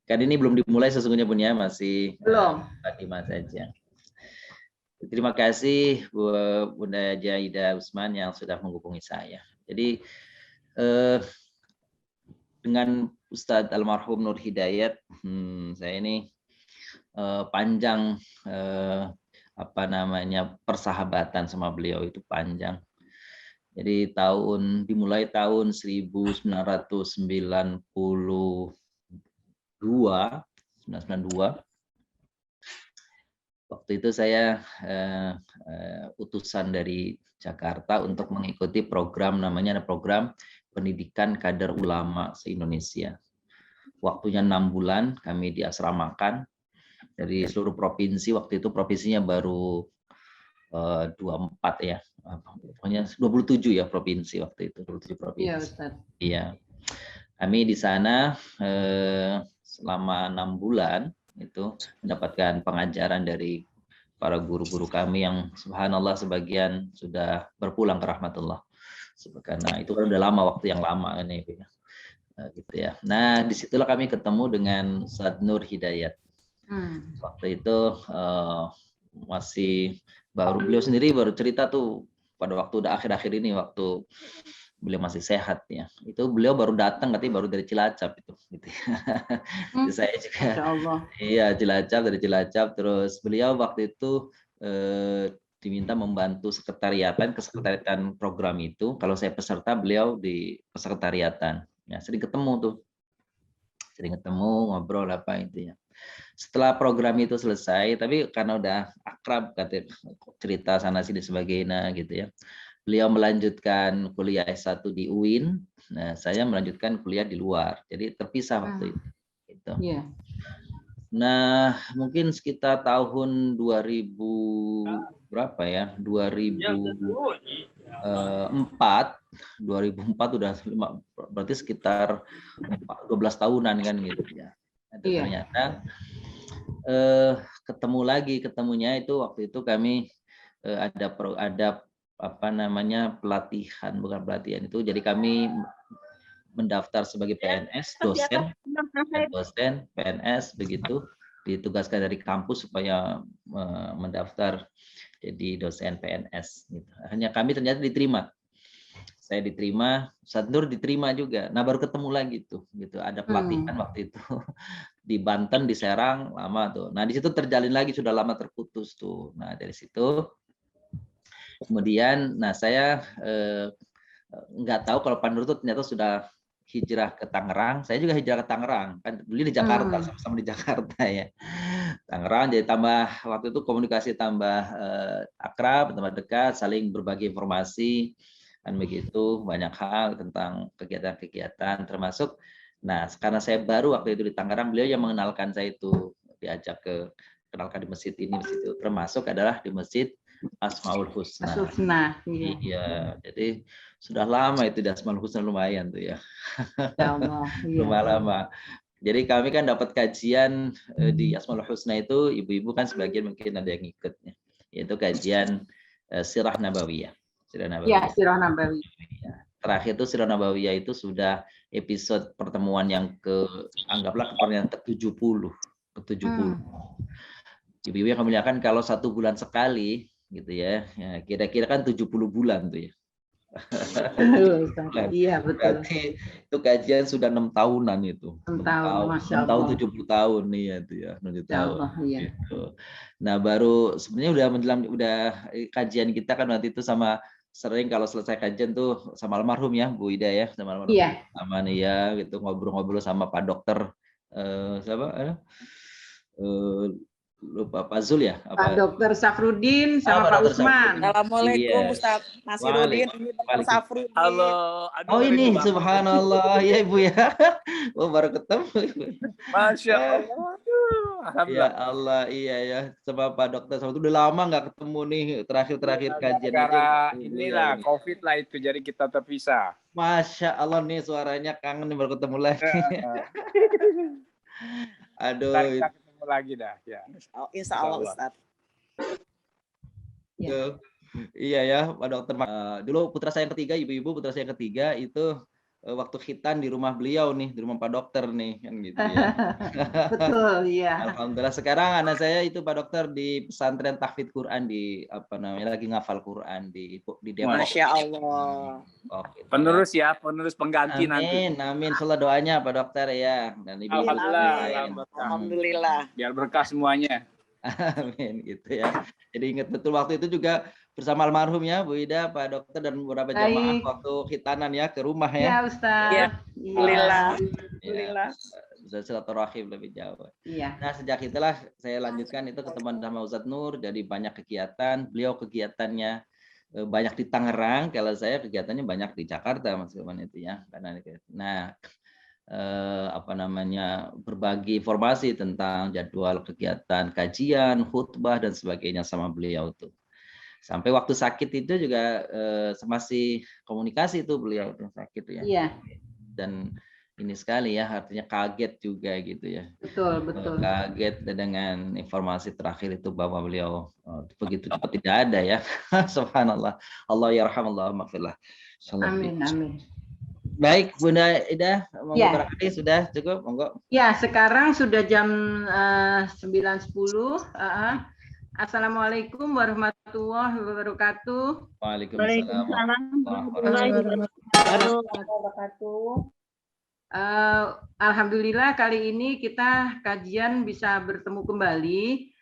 Kan ini belum dimulai sesungguhnya Bun ya, masih Belum. mukadimah saja. Terima kasih Bunda Jaida Usman yang sudah menghubungi saya. Jadi dengan Ustadz Almarhum Nur Hidayat, saya ini panjang persahabatan sama beliau itu panjang. Jadi dimulai tahun 1992. Waktu itu saya utusan dari Jakarta untuk mengikuti program program pendidikan kader ulama se-Indonesia. Waktunya 6 bulan, kami diasramakan dari seluruh provinsi. Waktu itu provinsinya baru 24 ya, pokoknya 27 ya provinsi waktu itu, 27 provinsi. Iya, Ustaz. Iya. Kami di sana selama 6 bulan itu mendapatkan pengajaran dari para guru-guru kami yang subhanallah sebagian sudah berpulang ke rahmatullah. Karena itu kan udah lama, waktu yang lama kan ya. Gitu ya. Nah, disitulah kami ketemu dengan Ustadz Nur Hidayat. Waktu itu masih beliau sendiri baru cerita tuh pada waktu udah akhir-akhir ini, waktu beliau masih sehat ya. Itu beliau baru datang, katanya baru dari Cilacap itu. Gitu. Jadi saya juga, iya dari Cilacap. Terus beliau waktu itu diminta membantu kesekretariatan program itu. Kalau saya peserta, beliau di kesekretariatan. Ya, sering ketemu ngobrol apa intinya. Setelah program itu selesai, tapi karena udah akrab, katanya cerita sana sini sebagainya gitu ya. Beliau melanjutkan kuliah S1 di UIN. Nah, saya melanjutkan kuliah di luar. Jadi terpisah waktu itu. Gitu. Yeah. Nah, mungkin sekitar tahun 2000 berapa ya? 2004 udah berarti sekitar 12 tahunan kan gitu ya. Ternyata ketemunya itu waktu itu kami ada bukan pelatihan itu, jadi kami mendaftar sebagai PNS, dosen PNS begitu, ditugaskan dari kampus supaya mendaftar jadi dosen PNS gitu. Hanya kami ternyata diterima. Saya diterima, Ustadz Nur diterima juga. Nah, baru ketemu lagi tuh gitu. Ada pelatihan waktu itu di Banten, di Serang, lama tuh. Nah, di situ terjalin lagi, sudah lama terputus tuh. Nah, dari situ kemudian saya nggak tahu kalau Pak Nur itu ternyata sudah hijrah ke Tangerang. Saya juga hijrah ke Tangerang, kan dulu di Jakarta, sama-sama di Jakarta ya. Tangerang, jadi tambah waktu itu komunikasi tambah akrab, tambah dekat, saling berbagi informasi kan begitu, banyak hal tentang kegiatan-kegiatan termasuk. Nah, karena saya baru waktu itu di Tangerang, beliau yang mengenalkan saya itu, diajak kenalkan di masjid ini, masjid itu, termasuk adalah di Masjid Asmaul Husna. Iya, jadi sudah lama itu di Asmaul Husna, lumayan tuh ya. Lumayan lama. Jadi kami kan dapat kajian di Asmaul Husna itu, ibu-ibu kan sebagian mungkin ada yang ikutnya, yaitu kajian Sirah Nabawiyah. Iya, Sirah Nabawiyah. Terakhir itu Sirah Nabawiyah itu sudah episode pertemuan yang anggaplah yang ke-70. Ibu-ibu yang kami muliakan, kalau 1 bulan sekali gitu ya, kira-kira kan 70 bulan tuh ya. Iya, betul. Berarti itu kajian sudah 6 tahunan itu. 6 tahun 70 tahun nih ya itu ya, 7 tahun. Gitu. Nah, baru sebenarnya udah kajian kita kan waktu itu sering kalau selesai kajian tuh sama almarhum ya, Bu Ida ya, sama almarhum. Iya. Sama nih ya gitu, ngobrol-ngobrol sama Pak Dokter siapa? Lupa Pak Zul ya, Pak Dokter Safrudin sama Pak Usman. Assalamualaikum Ustaz Nasirudin, Pak Safrudin. Halo. Oh ini subhanallah ya Ibu ya. Oh baru ketemu. Masya Allah. Ya Allah, iya ya. Sama Pak Dokter Safrudin udah lama nggak ketemu nih, terakhir kajian aja. Inilah COVID lah itu, jadi kita terpisah. Masya Allah nih suaranya kangen nih baru ketemu lagi. Aduh. Kita ketemu lagi dah ya. Insya Allah Ustaz. Iya ya Pak Dokter. Dulu putra saya yang ketiga, ibu-ibu putra saya yang ketiga itu waktu khitan di rumah beliau nih, di rumah Pak Dokter nih, kan gitu ya. Betul, iya. Alhamdulillah sekarang anak saya itu Pak Dokter di pesantren tahfidz Quran di apa namanya lagi ngafal Quran di Depok. Masya Allah. Gitu, Penerus ya, penerus pengganti nanti. Amin. Insyaallah doanya Pak Dokter ya. Dan Ibu Alhamdulillah. Biar berkah semuanya. Amin gitu ya. Jadi ingat betul waktu itu juga bersama almarhum ya Bu Ida, Pak Dokter dan beberapa jamaah waktu khitanan ya ke rumah ya. Ya Ustaz. Ya. Alhamdulillah. Alhamdulillah. Bisa silaturahim lebih jauh. Iya. Nah sejak itulah saya lanjutkan itu ketemuan sama Ustadz Nur, jadi banyak kegiatan. Beliau kegiatannya banyak di Tangerang, kalau saya kegiatannya banyak di Jakarta Mas Ilman itu ya. Nah apa namanya berbagi informasi tentang jadwal kegiatan kajian, khutbah dan sebagainya sama beliau tuh. Sampai waktu sakit itu juga masih komunikasi tuh beliau tuh sakit ya. Iya. Dan ini sekali ya, artinya kaget juga gitu ya. Betul. Kaget dengan informasi terakhir itu bahwa beliau begitu cepat tidak ada ya. Subhanallah. Allah yarhamullah maghfirlah. Amin. Baik, Bunda Ida, barangkali sudah cukup, monggo. Ya, sekarang sudah jam 9.10. Assalamualaikum warahmatullahi wabarakatuh. Waalaikumsalam warahmatullahi wabarakatuh. Alhamdulillah kali ini kita kajian bisa bertemu kembali.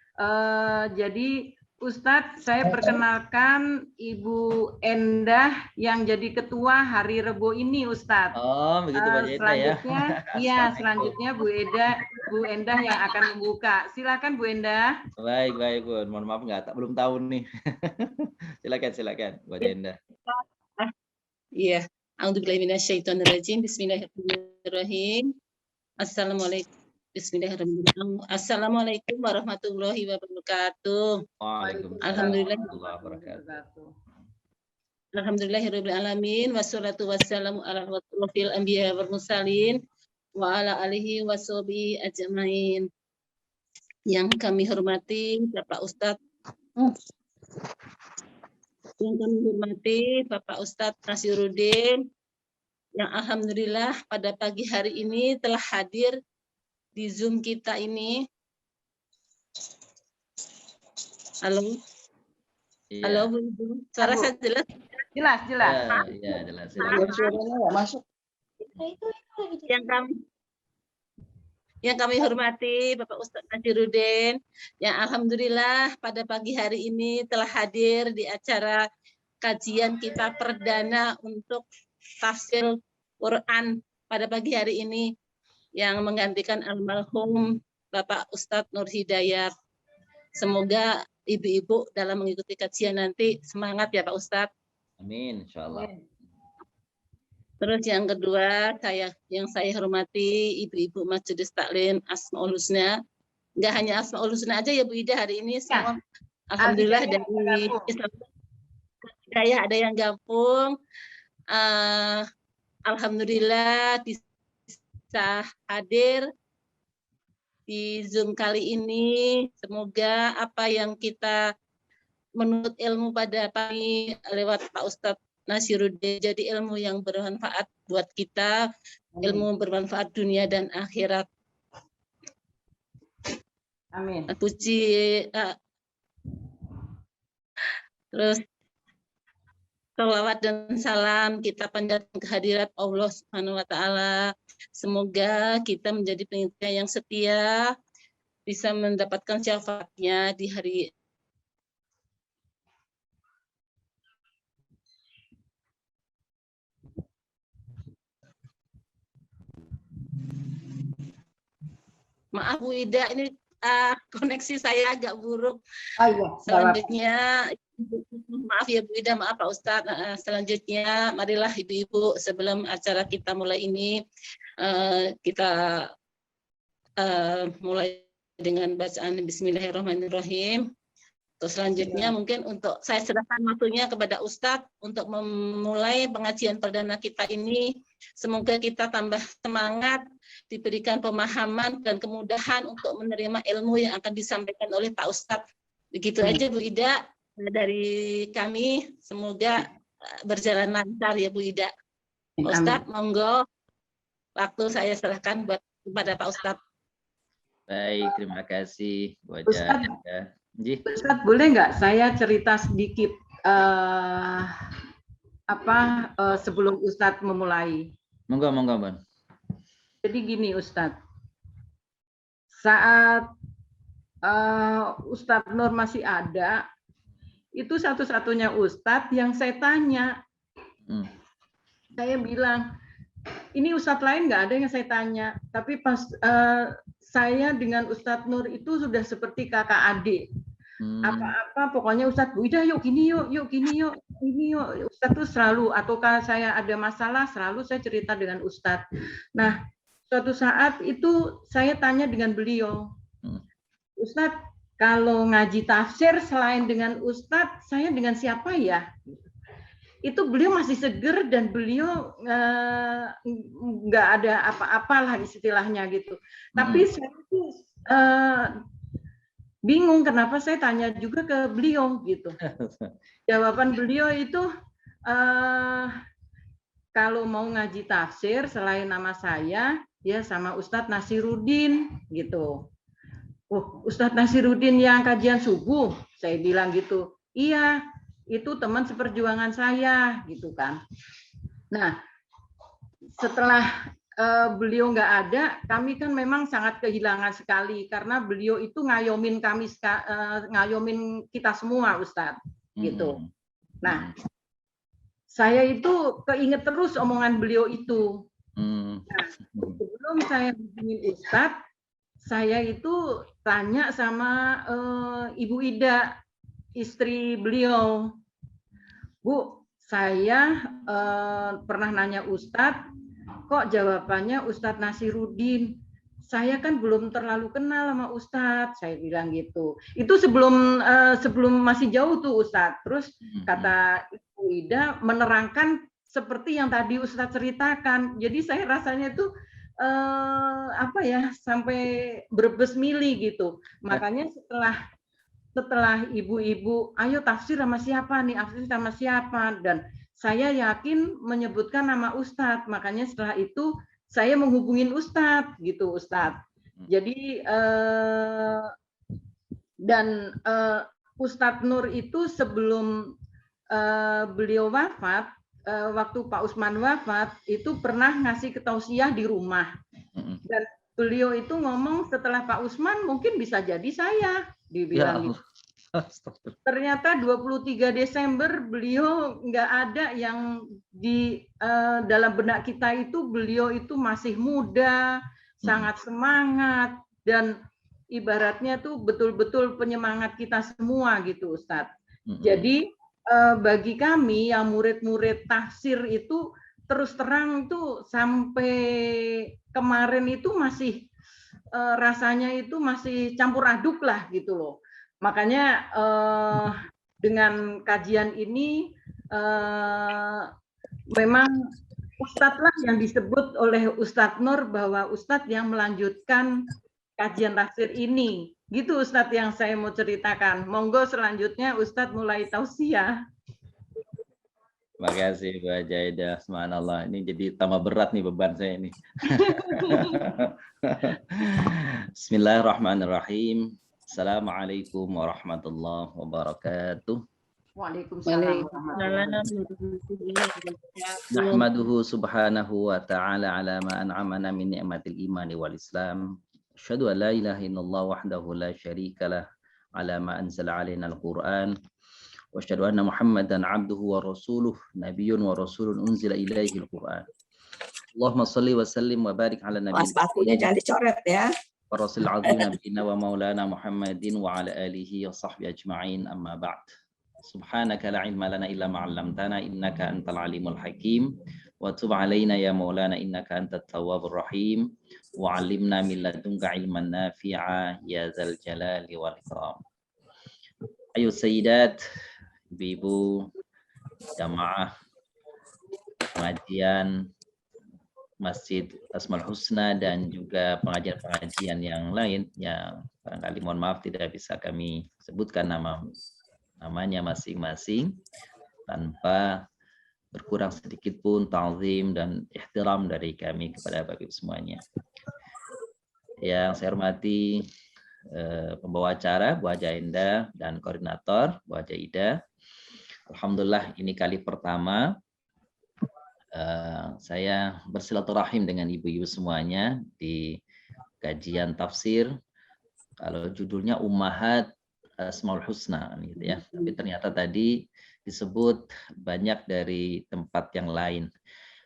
Jadi Ustadz, saya perkenalkan Ibu Endah yang jadi ketua hari Rebo ini, Ustadz. Oh, begitu Mbak Eda ya. Iya, selanjutnya Bu Endah yang akan membuka. Silakan Bu Endah. Baik Bu. Mohon maaf belum tahu nih. Silakan Bu Endah. Iya. A'udzubillahiminasyaitonirrajim. Bismillahirrahmanirrahim. Assalamualaikum. Bismillahirrahmanirrahim. Assalamualaikum warahmatullahi wabarakatuh. Alhamdulillahirabbil alamin wassalatu wassalamu ala asyrofil anbiya wal mursalin wa ala alihi washabihi ajmain. Yang kami hormati Bapak Ustadz Nasiruddin yang alhamdulillah pada pagi hari ini telah hadir di Zoom kita ini. Halo. Iya. Halo Bu Ibu. Suara saya jelas? Jelas. Iya, jelas. Suaranya enggak masuk. Yang kami hormati Bapak Ustadz Nasiruddin yang alhamdulillah pada pagi hari ini telah hadir di acara kajian kita perdana untuk tafsir Quran pada pagi hari ini yang menggantikan almarhum Bapak Ustadz Nur Hidayat. Semoga ibu-ibu dalam mengikuti kajian nanti semangat ya Pak Ustadz. Amin, insyaallah. Terus yang kedua, yang saya hormati ibu-ibu Majelis Taklim Asmaul Husna. Enggak hanya Asmaul Husna aja ya Bu Ida hari ini semua. Alhamdulillah dari Islam Hidayah ada yang gabung. Alhamdulillah bisa hadir di Zoom kali ini. Semoga apa yang kita menuntut ilmu pada pagi lewat Pak Ustadz Nasiruddin jadi ilmu yang bermanfaat buat kita, ilmu bermanfaat dunia dan akhirat. Amin. Puji. Terus salawat dan salam kita panjatkan kehadirat Allah Subhanahu wa taala. Semoga kita menjadi pengikutnya yang setia, bisa mendapatkan syafaatnya di hari Maaf Bu Ida, ini koneksi saya agak buruk. Selanjutnya, maaf ya Bu Ida, maaf Pak Ustadz. Selanjutnya, marilah ibu-ibu sebelum acara kita mulai ini, kita mulai dengan bacaan Bismillahirrahmanirrahim. Terus selanjutnya mungkin untuk saya serahkan waktunya kepada Ustadz untuk memulai pengajian perdana kita ini. Semoga kita tambah semangat, diberikan pemahaman dan kemudahan untuk menerima ilmu yang akan disampaikan oleh Pak Ustadz. Begitu aja Bu Ida dari kami. Semoga berjalan lancar ya Bu Ida. Ustadz, monggo waktu saya serahkan kepada Pak Ustadz. Baik, terima kasih Bu Ustadz, Haja. Ustadz, boleh nggak saya cerita sedikit sebelum Ustadz memulai? Monggo, Bang. Jadi gini Ustadz, saat Ustadz Nur masih ada, itu satu-satunya Ustadz yang saya tanya. Saya bilang, ini Ustadz lain nggak ada yang saya tanya, tapi pas saya dengan Ustadz Nur itu sudah seperti kakak adik. Apa-apa pokoknya Ustadz, Bu Ida yuk gini yuk gini yuk, ini yuk. Ustadz tuh selalu, atau kalau saya ada masalah selalu saya cerita dengan Ustadz. Nah, suatu saat itu saya tanya dengan beliau, Ustadz, kalau ngaji tafsir selain dengan Ustadz, saya dengan siapa ya? Itu beliau masih seger dan beliau nggak ada apa-apalah istilahnya gitu. Tapi saya tuh bingung kenapa saya tanya juga ke beliau gitu. Jawaban beliau itu kalau mau ngaji tafsir selain nama saya ya sama Ustadz Nasiruddin gitu. Ustadz Nasiruddin yang kajian subuh, saya bilang gitu. Iya, itu teman seperjuangan saya gitu kan. Nah, setelah beliau nggak ada, kami kan memang sangat kehilangan sekali karena beliau itu ngayomin kami, ngayomin kita semua, Ustadz, gitu. Nah, saya itu keinget terus omongan beliau itu. Nah, sebelum saya hubungin Ustadz, saya itu tanya sama Ibu Ida, istri beliau, Bu, saya pernah nanya Ustadz, kok jawabannya Ustadz Nasiruddin? Saya kan belum terlalu kenal sama Ustadz, saya bilang gitu. Itu sebelum masih jauh tuh Ustadz. Terus kata Ibu Ida menerangkan seperti yang tadi Ustadz ceritakan. Jadi saya rasanya tuh sampai berbes mili gitu. Makanya setelah ibu-ibu, ayo tafsir sama siapa nih, tafsir sama siapa, dan saya yakin menyebutkan nama Ustadz. Makanya setelah itu saya menghubungin Ustadz gitu, Ustadz. Jadi Ustadz Nur itu sebelum beliau wafat, waktu Pak Usman wafat itu pernah ngasih ketausiah di rumah, dan beliau itu ngomong setelah Pak Usman mungkin bisa jadi saya, dibilang gitu. Ternyata 23 Desember beliau nggak ada, yang di dalam benak kita itu beliau itu masih muda, sangat semangat, dan ibaratnya tuh betul-betul penyemangat kita semua gitu Ustadz. Jadi bagi kami yang murid-murid tafsir itu terus terang itu sampai kemarin itu masih rasanya itu masih campur aduk lah gitu loh. Makanya dengan kajian ini memang Ustadz lah yang disebut oleh Ustadz Nur bahwa Ustadz yang melanjutkan kajian tafsir ini. Gitu Ustadz yang saya mau ceritakan. Monggo selanjutnya Ustadz mulai tausiah. Terima kasih Bu Haja. Subhanallah, ini jadi tambah berat nih beban saya ini. Bismillahirrahmanirrahim. Assalamualaikum warahmatullahi wabarakatuh. Waalaikumsalam. Nahmaduhu subhanahu wa ta'ala ala ma an'amana min ni'matil imani wal islam. Asyhadu an la ilaha illallah wahdahu la syarikalah ala ma anzala alaina al-Qur'an. Wa asyhadu anna Muhammadan abduhu wa rasuluh nabiyyun wa rasulun unzila ilaihi al-Qur'an. Allahumma shalli wa sallim wa barik ala nabiyina. Sepatunya jangan dicoret ya. Wa rasul azim nabiyina wa maulana Muhammadin wa ala alihi wa sahbihi ajma'in, amma ba'd. Subhanaka la ilma lana illa ma 'allamtana innaka antal alimul hakim. Wa tub alaina ya maulana innaka antat tawwabur rahim. Wa 'allimna min ladunka ilman nafi'a ya dzal jalali wal ikram. Ayo sayyidat, ibu-ibu, jamaah pengajian Masjid Asmaul Husna dan juga pengajian-pengajian yang lain yang barangkali mohon maaf tidak bisa kami sebutkan namanya masing-masing tanpa berkurang sedikit pun ta'zim dan ihtiram dari kami kepada Bapak Ibu semuanya. Yang saya hormati pembawa acara Bu Haja Endah dan koordinator Bu Haja Ida. Alhamdulillah ini kali pertama saya bersilaturahim dengan ibu-ibu semuanya di kajian tafsir. Kalau judulnya Ummahat Asmaul Husna gitu ya. Tapi ternyata tadi disebut banyak dari tempat yang lain.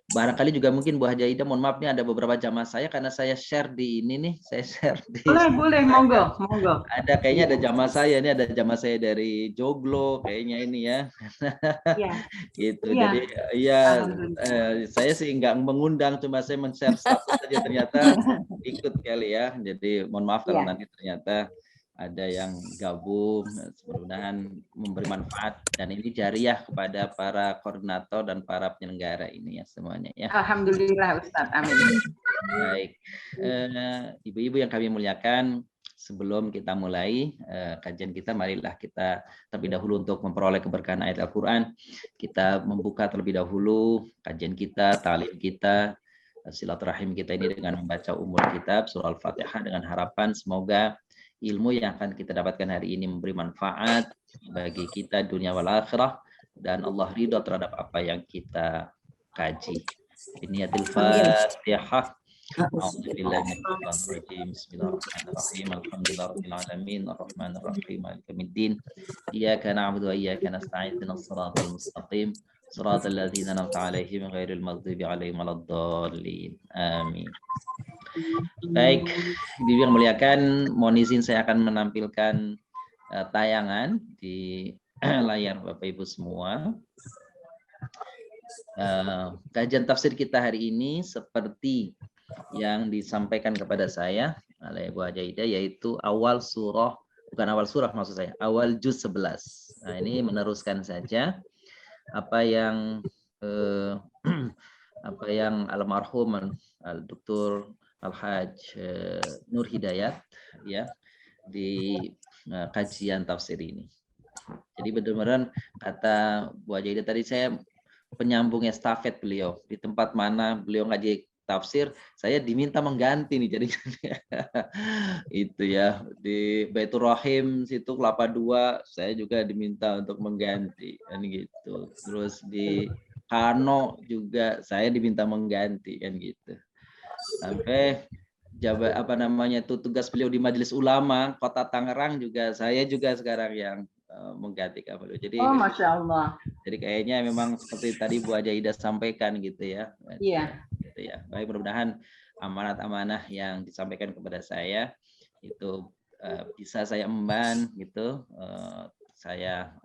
Barangkali juga mungkin Bu Haja Ida, mohon maaf nih ada beberapa jamaah saya karena saya share di ini nih, saya share di Boleh, monggo. Ada kayaknya ada jamaah saya ini, ada jamaah saya dari Joglo kayaknya ini ya. Iya. Gitu. Iya. Jadi ya saya sih nggak mengundang, cuma saya men-share status saja ternyata ikut kali ya. Jadi mohon maaf kalau nanti ternyata ada yang gabung, mudah-mudahan memberi manfaat dan ini jariah kepada para koordinator dan para penyelenggara ini ya semuanya ya. Alhamdulillah Ustadz, amin. Baik, ibu-ibu yang kami muliakan, sebelum kita mulai kajian kita, marilah kita terlebih dahulu untuk memperoleh keberkahan ayat Al-Quran. Kita membuka terlebih dahulu kajian kita, ta'lim kita, silaturahim kita ini dengan membaca umul kitab, surah Al-Fatihah dengan harapan semoga ilmu yang akan kita dapatkan hari ini memberi manfaat bagi kita dunia wal akhirah dan Allah ridha terhadap apa yang kita kaji. Biniyatil Fatihah. A'udzubillahi minasyaitonir rajim. Bismillahirrahmanirrahim. Alhamdulillahirabbil alamin, arrahmanir rahim, maliki yaumiddin. Iyyaka na'budu wa iyyaka nasta'in. Ihdinas siratal mustaqim. Siratal ladzina an'amta 'alaihim ghairil maghdubi 'alaihim waladdallin. Amin. Baik, Ibu yang muliakan, mohon izin saya akan menampilkan tayangan di layar Bapak Ibu semua. Kajian tafsir kita hari ini seperti yang disampaikan kepada saya oleh Bu Haja Ida, yaitu awal surah, bukan awal surah maksud saya, awal juz 11. Nah, ini meneruskan saja apa yang almarhum Dr. Al-Hajj Nur Hidayat ya di kajian tafsir ini. Jadi benar-benar kata Bu Haja Ida tadi, saya penyambung estafet beliau. Di tempat mana beliau ngaji tafsir, saya diminta mengganti nih. Jadi itu ya, di Baitur Rahim situ Kelapa 2 saya juga diminta untuk mengganti kan gitu. Terus di Kano juga saya diminta mengganti kan gitu. Sampai tugas beliau di Majelis Ulama Kota Tangerang juga saya juga sekarang yang mengganti beliau. Jadi Masya Allah. Jadi kayaknya memang seperti tadi Bu Haja Ida sampaikan gitu ya. Iya. Gitu ya. Baik, mudah-mudahan amanat-amanah yang disampaikan kepada saya itu bisa saya emban gitu. Saya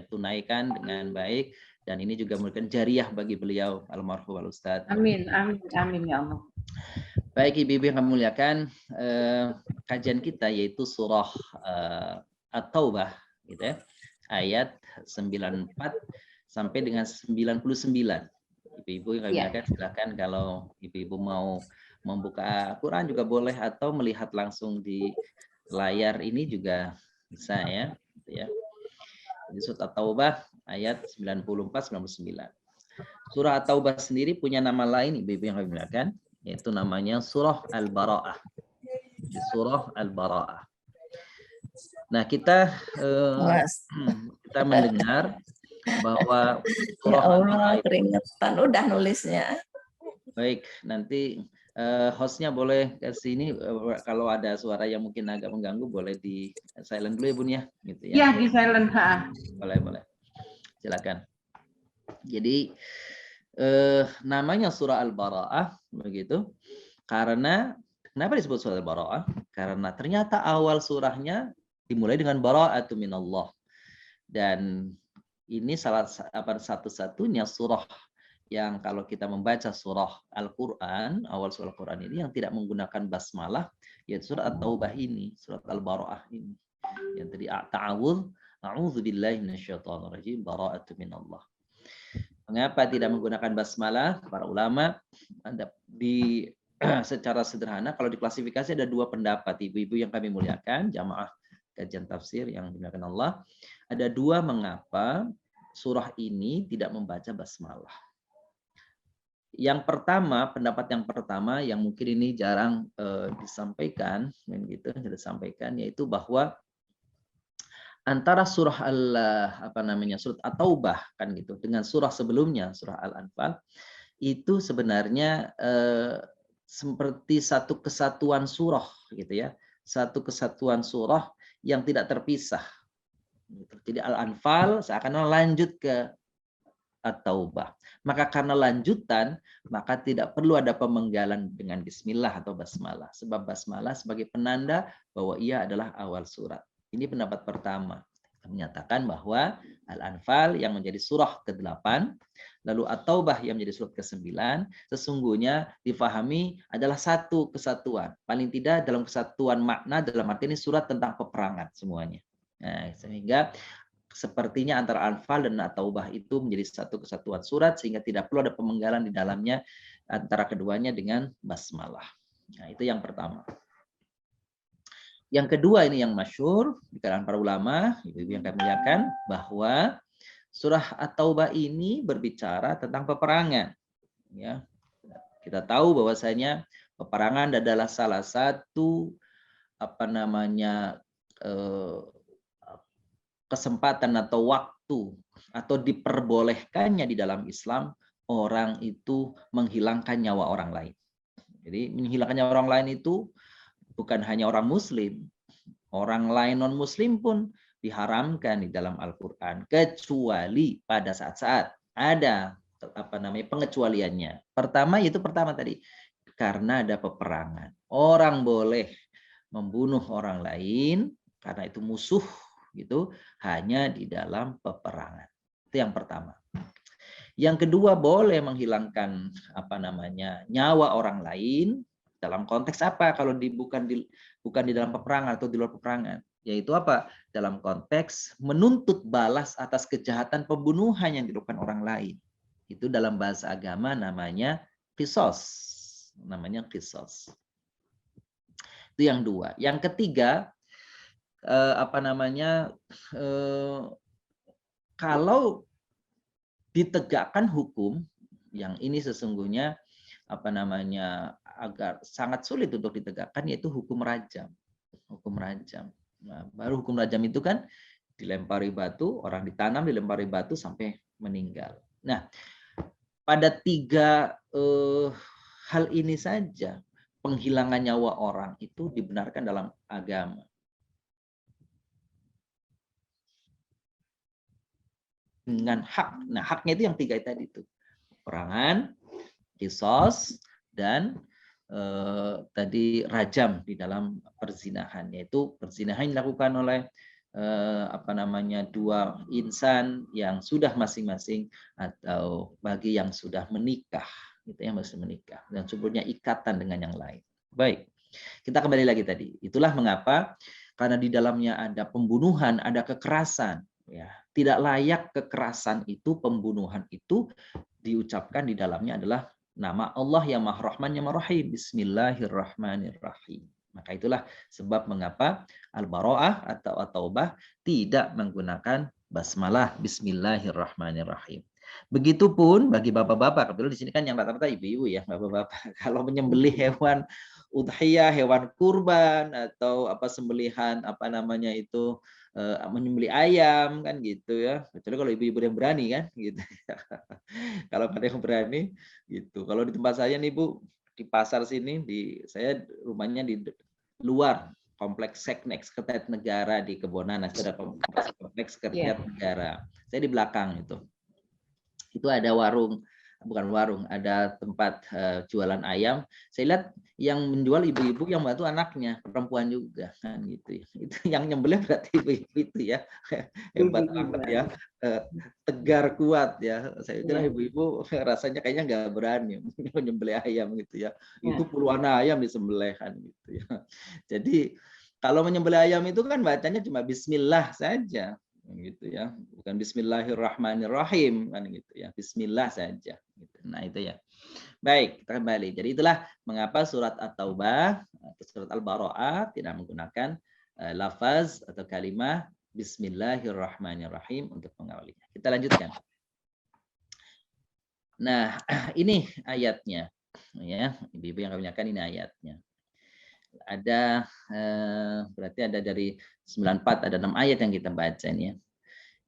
tunaikan dengan baik, dan ini juga merupakan jariah bagi beliau almarhum Al-Ustadz. Amin ya Allah. Baik ibu-ibu yang kami muliakan, kajian kita yaitu surah At-Taubah gitu ya, ayat 94 sampai dengan 99. Ibu-ibu yang kami muliakan, silakan kalau ibu-ibu mau membuka Quran juga boleh, atau melihat langsung di layar ini juga bisa ya. Ya. Jadi surah At-Taubah ayat 94-99. Surah At-Taubah sendiri punya nama lain ibu-ibu yang kami muliakan, yaitu namanya surah Al-Bara'ah. Surah Al-Bara'ah. Nah, kita mendengar bahwa surah Al-Bara'ah keringetan udah nulisnya. Baik, nanti hostnya boleh ke sini, kalau ada suara yang mungkin agak mengganggu boleh di silent dulu ya Bun ya, gitu ya. Iya, di silent. Boleh. Silakan. Jadi namanya surah Al-Bara'ah begitu karena kenapa disebut surah Al-Bara'ah? Karena ternyata awal surahnya dimulai dengan bara'atu minallah. Dan ini salah satu-satunya surah yang kalau kita membaca surah Al-Quran, awal surah Al-Quran ini yang tidak menggunakan basmalah, yaitu surah At-Taubah ini, surat Al-Bara'ah ini. Yang tadi a'udzubillahi minasyaitonirrajim, bara'atu minallah. Mengapa tidak menggunakan basmalah? Para ulama secara sederhana kalau diklasifikasi ada dua pendapat, ibu-ibu yang kami muliakan, jamaah kajian tafsir yang dimuliakan Allah. Ada dua mengapa surah ini tidak membaca basmalah. Yang pertama, pendapat yang pertama yang mungkin ini jarang disampaikan, disampaikan, yaitu bahwa antara surah surat At-Taubah kan gitu dengan surah sebelumnya, surah Al-Anfal, itu sebenarnya seperti satu kesatuan surah gitu ya, satu kesatuan surah yang tidak terpisah. Jadi Al-Anfal seakan lanjut ke At-Taubah. Maka karena lanjutan, maka tidak perlu ada pemenggalan dengan bismillah atau basmalah. Sebab basmalah sebagai penanda bahwa ia adalah awal surat. Ini pendapat pertama. Menyatakan bahwa Al-Anfal yang menjadi surah ke-8, lalu At-Taubah yang menjadi surah ke-9, sesungguhnya difahami adalah satu kesatuan. Paling tidak dalam kesatuan makna, dalam arti ini surat tentang peperangan semuanya. Nah, sehingga sepertinya antara Anfal dan At-Taubah itu menjadi satu kesatuan surat sehingga tidak perlu ada pemenggalan di dalamnya antara keduanya dengan basmalah. Nah, itu yang pertama. Yang kedua ini yang masyhur di kalangan para ulama, ibu-ibu yang kami muliakan, bahwa surah At-Taubah ini berbicara tentang peperangan. Ya, kita tahu bahwasanya peperangan adalah salah satu kesempatan atau waktu atau diperbolehkannya di dalam Islam orang itu menghilangkan nyawa orang lain. Jadi menghilangkan nyawa orang lain itu bukan hanya orang Muslim, orang lain non Muslim pun diharamkan di dalam Al-Quran kecuali pada saat-saat ada pengecualiannya. Pertama tadi karena ada peperangan. Orang boleh membunuh orang lain karena itu musuh gitu hanya di dalam peperangan. Itu yang pertama. Yang kedua boleh menghilangkan nyawa orang lain dalam konteks apa kalau bukan di dalam peperangan atau di luar peperangan, yaitu apa? Dalam konteks menuntut balas atas kejahatan pembunuhan yang dilakukan orang lain. Itu dalam bahasa agama namanya qisas. Itu yang dua. Yang ketiga kalau ditegakkan hukum yang ini sesungguhnya agar sangat sulit untuk ditegakkan, yaitu hukum rajam. Nah, baru hukum rajam itu kan dilempari batu, orang ditanam dilempari batu sampai meninggal. Nah, pada tiga hal ini saja penghilangan nyawa orang itu dibenarkan dalam agama. Dengan hak. Nah, haknya itu yang tiga tadi itu. Peperangan, qisas, dan tadi rajam di dalam perzinahan, yaitu perzinahan dilakukan oleh dua insan yang sudah masing-masing atau bagi yang sudah menikah, gitu ya, masih menikah dan sebetulnya ikatan dengan yang lain. Baik, kita kembali lagi tadi. Itulah mengapa karena di dalamnya ada pembunuhan, ada kekerasan, ya. Tidak layak kekerasan itu, pembunuhan itu diucapkan di dalamnya adalah nama Allah yang Maha Rahman yang Maha Rahim. Bismillahirrahmanirrahim. Maka itulah sebab mengapa Al-Bara'ah atau At-Taubah tidak menggunakan basmalah Bismillahirrahmanirrahim. Begitupun bagi bapak-bapak, kebetulan di sini kan yang rata-rata ibu-ibu ya, bapak-bapak. Kalau menyembelih hewan udhiyah, hewan kurban atau sembelihan menyembelih ayam kan gitu ya, kecuali kalau ibu-ibu yang berani kan gitu. Kalau ada yang berani gitu. Kalau di tempat saya nih Bu, di pasar sini, saya rumahnya di luar kompleks Seknek Sekretariat Negara di Kebonan, ada kompleks Sekretariat Negara. Saya di belakang itu ada ada tempat jualan ayam. Saya lihat yang menjual ibu-ibu yang bantu anaknya, perempuan juga kan gitu. Itu yang nyembelih berarti ibu-ibu itu ya. Hebat banget ya. Tegar kuat ya. Saya kira ibu-ibu rasanya kayaknya nggak berani menyembelih ayam gitu ya. Itu puluhan ayam disembelih kan gitu ya. Jadi kalau menyembelih ayam itu kan bacanya cuma bismillah saja gitu ya, bukan Bismillahirrahmanirrahim kan gitu ya, Bismillah saja gitu. Nah itu ya. Baik, kita kembali. Jadi itulah mengapa surat At-Taubah atau surat Al-Bara'ah tidak menggunakan lafaz atau kalimah Bismillahirrahmanirrahim untuk mengawalinya. Kita lanjutkan. Nah, ini ayatnya, ya, ibu-ibu yang kami muliakan, ini ayatnya. Ada berarti ada dari 94, ada 6 ayat yang kita baca ini ya.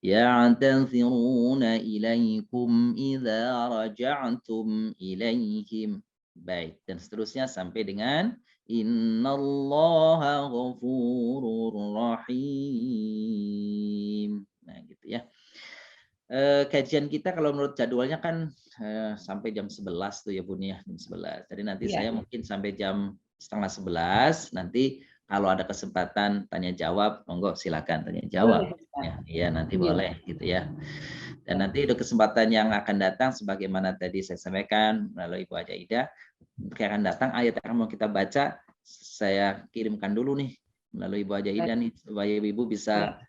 Ya'taziruna ilaikum idza raja'tum ilaihim. Baik, dan seterusnya sampai dengan innallaha ghafurur rahim. Nah, gitu ya. Kajian kita kalau menurut jadwalnya kan sampai jam 11 tuh ya Bun ya, jam 11. Jadi nanti saya mungkin sampai jam setengah 11, nanti kalau ada kesempatan tanya jawab, monggo silakan tanya jawab. Ya, nanti boleh gitu ya. Dan nanti ada kesempatan yang akan datang sebagaimana tadi saya sampaikan melalui Ibu Haja Ida, yang akan datang ayat yang mau kita baca, saya kirimkan dulu nih melalui Ibu Haja Ida nih, supaya ibu bisa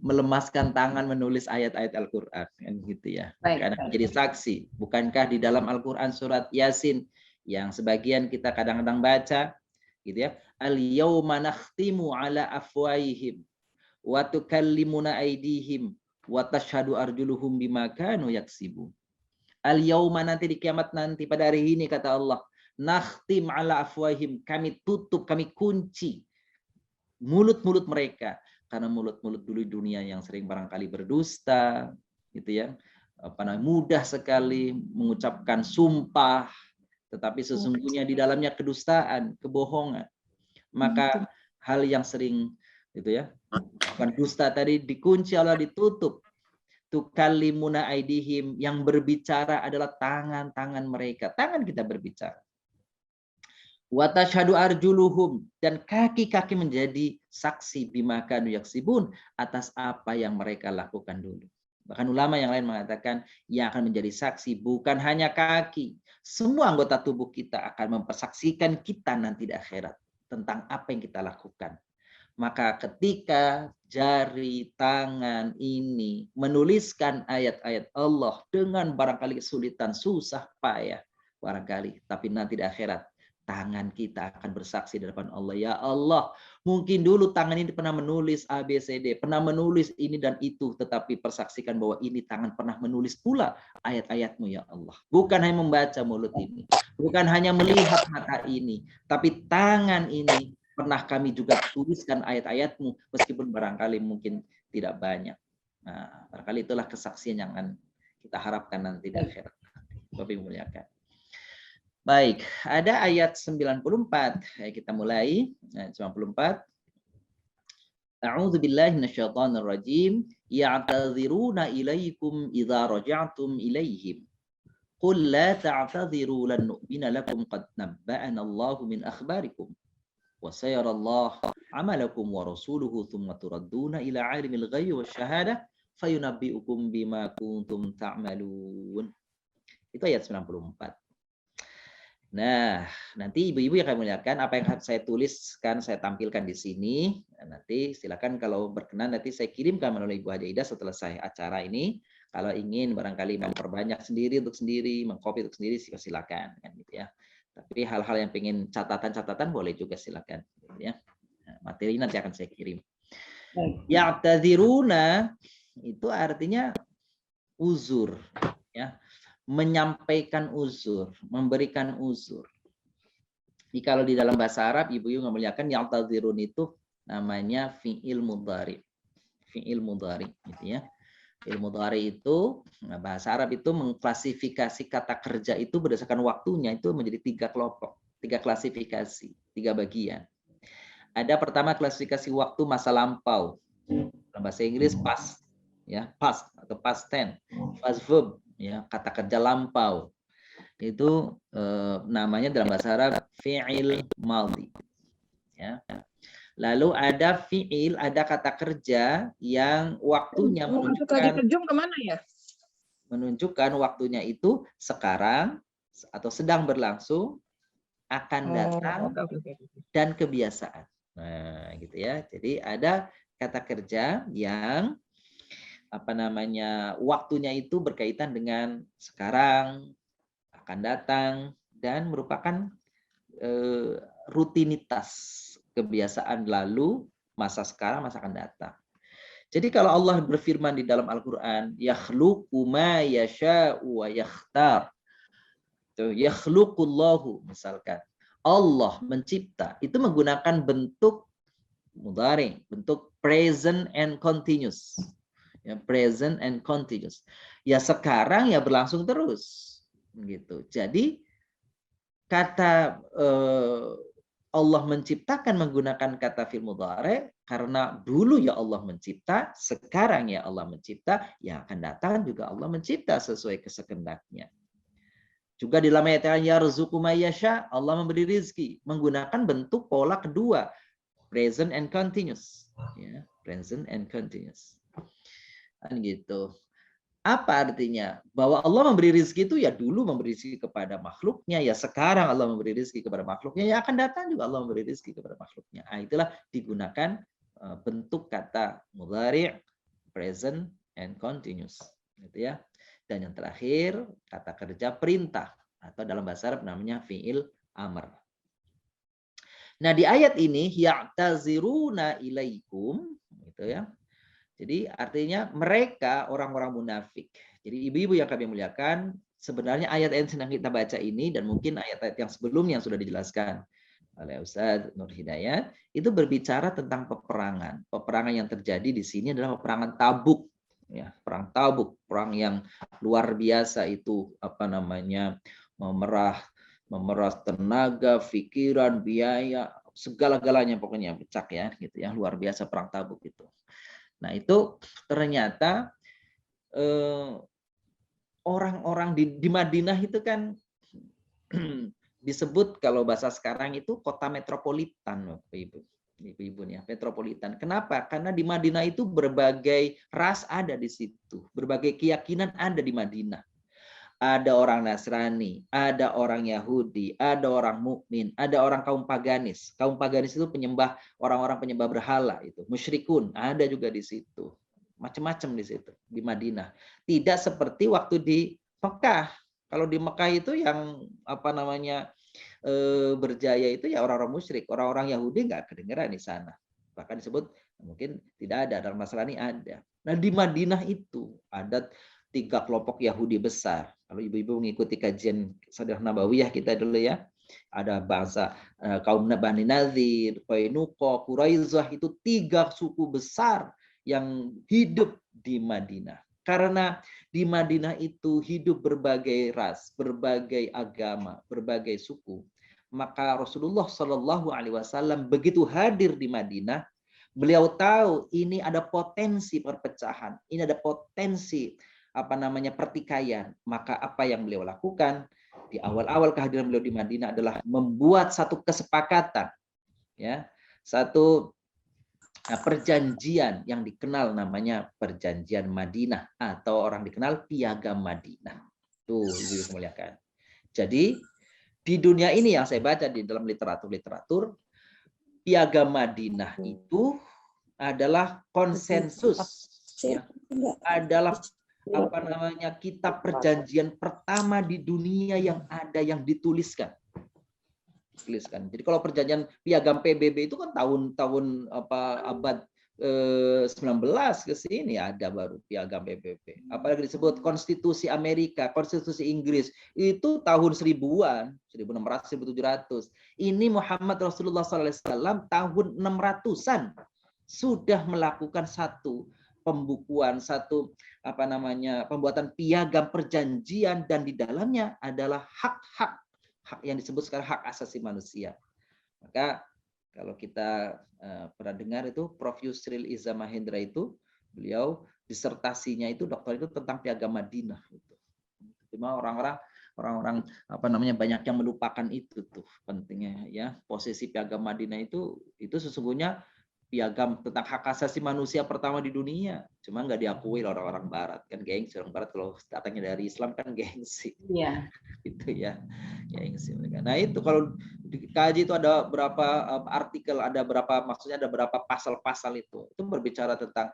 melemaskan tangan menulis ayat-ayat Al-Quran, kan gitu ya. Karena menjadi saksi, bukankah di dalam Al-Quran surat Yasin yang sebagian kita kadang-kadang baca, gitu ya, al-yawma nakhtimu ala afwaihim wa tukallimuna aydihim wa tashhadu arjuluhum bima kanu yaksibun. Al-yawma, nanti di kiamat nanti, pada hari ini kata Allah, nakhtim ala afwahim, kami tutup, kami kunci mulut-mulut mereka, karena mulut-mulut dulu dunia yang sering barangkali berdusta, gitu ya, mudah sekali mengucapkan sumpah, tetapi sesungguhnya di dalamnya kedustaan, kebohongan. Maka hal yang sering gitu ya, bukan dusta tadi dikunci, Allah ditutup. Tukallimuna aidihim, yang berbicara adalah tangan-tangan mereka. Tangan kita berbicara. Wa tashhadu arjuluhum, dan kaki-kaki menjadi saksi bima kanu yaksibun, atas apa yang mereka lakukan dulu. Bahkan ulama yang lain mengatakan yang akan menjadi saksi bukan hanya kaki, semua anggota tubuh kita akan mempersaksikan kita nanti di akhirat tentang apa yang kita lakukan. Maka ketika jari tangan ini menuliskan ayat-ayat Allah dengan barangkali kesulitan, susah payah barangkali, tapi nanti di akhirat tangan kita akan bersaksi di depan Allah. Ya Allah, mungkin dulu tangan ini pernah menulis A, B, C, D, pernah menulis ini dan itu, tetapi persaksikan bahwa ini tangan pernah menulis pula ayat-ayat-Mu ya Allah. Bukan hanya membaca mulut ini, bukan hanya melihat mata ini, tapi tangan ini pernah kami juga tuliskan ayat-ayat-Mu, meskipun barangkali mungkin tidak banyak. Nah, barangkali itulah kesaksian yang akan kita harapkan nanti di akhirat. Bapak Ibu muliakan. Baik, ada ayat 94. Kita mulai. Ayat 94. A'udzu billahi minasyaitonir rajim. Ya'taziruna ilaikum idza raja'tum ilaihim. Qul la ta'tadhiru lan nu'mina lakum qad nabba'ana Allahu min akhbarikum. Wa sayarallahu 'amalakum wa rasuluhu thumma turadduna ila 'alimil ghaibi wasyahadah fayunabbi'ukum bima kuntum ta'malun. Itu ayat 94. Nah, nanti ibu-ibu yang kami muliakan, apa yang saya tuliskan, saya tampilkan di sini. Nanti silakan kalau berkenan nanti saya kirimkan melalui Ibu Haja Ida setelah selesai acara ini. Kalau ingin barangkali memperbanyak sendiri untuk sendiri, mengcopy untuk sendiri, silakan, kan gitu ya. Tapi hal-hal yang pengen catatan-catatan boleh juga silakan, gitu ya. Nah, materi nanti akan saya kirim. Ya'taziruna itu artinya uzur, ya. Menyampaikan uzur, memberikan uzur. Jadi kalau di dalam bahasa Arab, ibu-ibu memuliakan, ya'tazirun itu namanya fi'il mudhari. Fi'il mudhari, gitu ya. Fi'il mudhari itu, bahasa Arab itu mengklasifikasi kata kerja itu berdasarkan waktunya itu menjadi 3 kelompok, 3 klasifikasi, 3 bagian. Ada pertama klasifikasi waktu masa lampau. Dalam bahasa Inggris past, ya, past atau past tense, past verb. Ya, kata kerja lampau itu namanya dalam bahasa Arab fi'il madhi, ya. Lalu ada fi'il, ada kata kerja yang waktunya menunjukkan waktunya itu sekarang atau sedang berlangsung, akan datang, dan kebiasaan. Nah, gitu ya. Jadi ada kata kerja yang waktunya itu berkaitan dengan sekarang, akan datang, dan merupakan rutinitas kebiasaan lalu masa sekarang, masa akan datang. Jadi kalau Allah berfirman di dalam Al-Qur'an, yakhluqu ma yasha'u wa yakhtar. Yakhluqullahu misalkan. Allah mencipta, itu menggunakan bentuk mudhari, bentuk present and continuous. Ya, present and continuous. Ya sekarang ya berlangsung terus gitu. Jadi kata Allah menciptakan menggunakan kata fi'il mudhari karena dulu ya Allah mencipta, sekarang ya Allah mencipta, yang akan datang juga Allah mencipta sesuai kehendaknya. Juga di dalam ayat yang yarzuqu may yasha, Allah memberi rizki menggunakan bentuk pola kedua, present and continuous. Ya, present and continuous. Kan gitu. Apa artinya? Bahwa Allah memberi rezeki itu ya dulu memberi rezeki kepada makhluknya, ya sekarang Allah memberi rezeki kepada makhluknya, ya akan datang juga Allah memberi rezeki kepada makhluknya. Nah, itulah digunakan bentuk kata mudhari', present and continuous, gitu ya. Dan yang terakhir kata kerja perintah atau dalam bahasa Arab namanya fi'il amr. Nah, di ayat ini ya'taziruna ilaikum, gitu ya. Jadi artinya mereka orang-orang munafik. Jadi ibu-ibu yang kami muliakan, sebenarnya ayat-ayat yang sedang kita baca ini dan mungkin ayat-ayat yang sebelumnya yang sudah dijelaskan oleh Ustaz Nur Hidayat, itu berbicara tentang peperangan. Peperangan yang terjadi di sini adalah peperangan Tabuk. Ya, perang Tabuk, perang yang luar biasa itu memerah tenaga, pikiran, biaya, segala-galanya pokoknya pecak ya gitu ya, luar biasa perang Tabuk itu. Nah, itu ternyata orang-orang di Madinah itu kan disebut kalau bahasa sekarang itu kota metropolitan, ibu-ibu ya, metropolitan. Kenapa? Karena di Madinah itu berbagai ras ada di situ, berbagai keyakinan ada di Madinah. Ada orang Nasrani, ada orang Yahudi, ada orang mukmin, ada orang kaum paganis. Kaum paganis itu orang-orang penyembah berhala itu, musyrikun, ada juga di situ. Macam-macam di situ di Madinah. Tidak seperti waktu di Mekah. Kalau di Mekah itu yang berjaya itu ya orang-orang musyrik, orang-orang Yahudi nggak kedengeran di sana. Bahkan disebut mungkin tidak ada, dalam Nasrani ada. Nah, di Madinah itu ada 3 kelompok Yahudi besar. Kalau ibu-ibu mengikuti kajian Sadirah Nabawiyah kita dulu ya, ada bangsa kaum Bani Nadir, Qainuqa, Quraizah, itu 3 suku besar yang hidup di Madinah. Karena di Madinah itu hidup berbagai ras, berbagai agama, berbagai suku. Maka Rasulullah Shallallahu Alaihi Wasallam begitu hadir di Madinah, beliau tahu ini ada potensi perpecahan, ini ada potensi pertikaian. Maka apa yang beliau lakukan di awal-awal kehadiran beliau di Madinah adalah membuat satu kesepakatan, ya, satu perjanjian yang dikenal namanya Perjanjian Madinah atau orang dikenal Piagam Madinah. Tuh, ibu muliakan. Jadi di dunia ini yang saya baca di dalam literatur, Piagam Madinah itu adalah konsensus, ya, adalah kitab perjanjian pertama di dunia yang ada yang dituliskan. Jadi kalau perjanjian Piagam PBB itu kan tahun abad 19 ke sini ada baru Piagam PBB. Apalagi disebut Konstitusi Amerika, Konstitusi Inggris itu tahun 1000-an, 1600, 1700. Ini Muhammad Rasulullah SAW tahun 600-an sudah melakukan satu pembukuan, pembuatan piagam perjanjian, dan di dalamnya adalah hak-hak yang disebut sekarang hak asasi manusia. Maka kalau kita pernah dengar itu Prof. Yusril Iza Mahendra itu, beliau disertasinya itu dokter itu tentang Piagam Madinah. Cuma orang-orang banyak yang melupakan itu tuh pentingnya ya, posisi Piagam Madinah itu sesungguhnya piagam tentang hak asasi manusia pertama di dunia, cuma nggak diakui oleh orang-orang Barat, kan gengsi orang Barat kalau datangnya dari Islam kan gengsi, Iya. Gitu ya, gengsi mereka. Nah itu kalau dikaji itu ada berapa artikel, ada berapa pasal-pasal itu berbicara tentang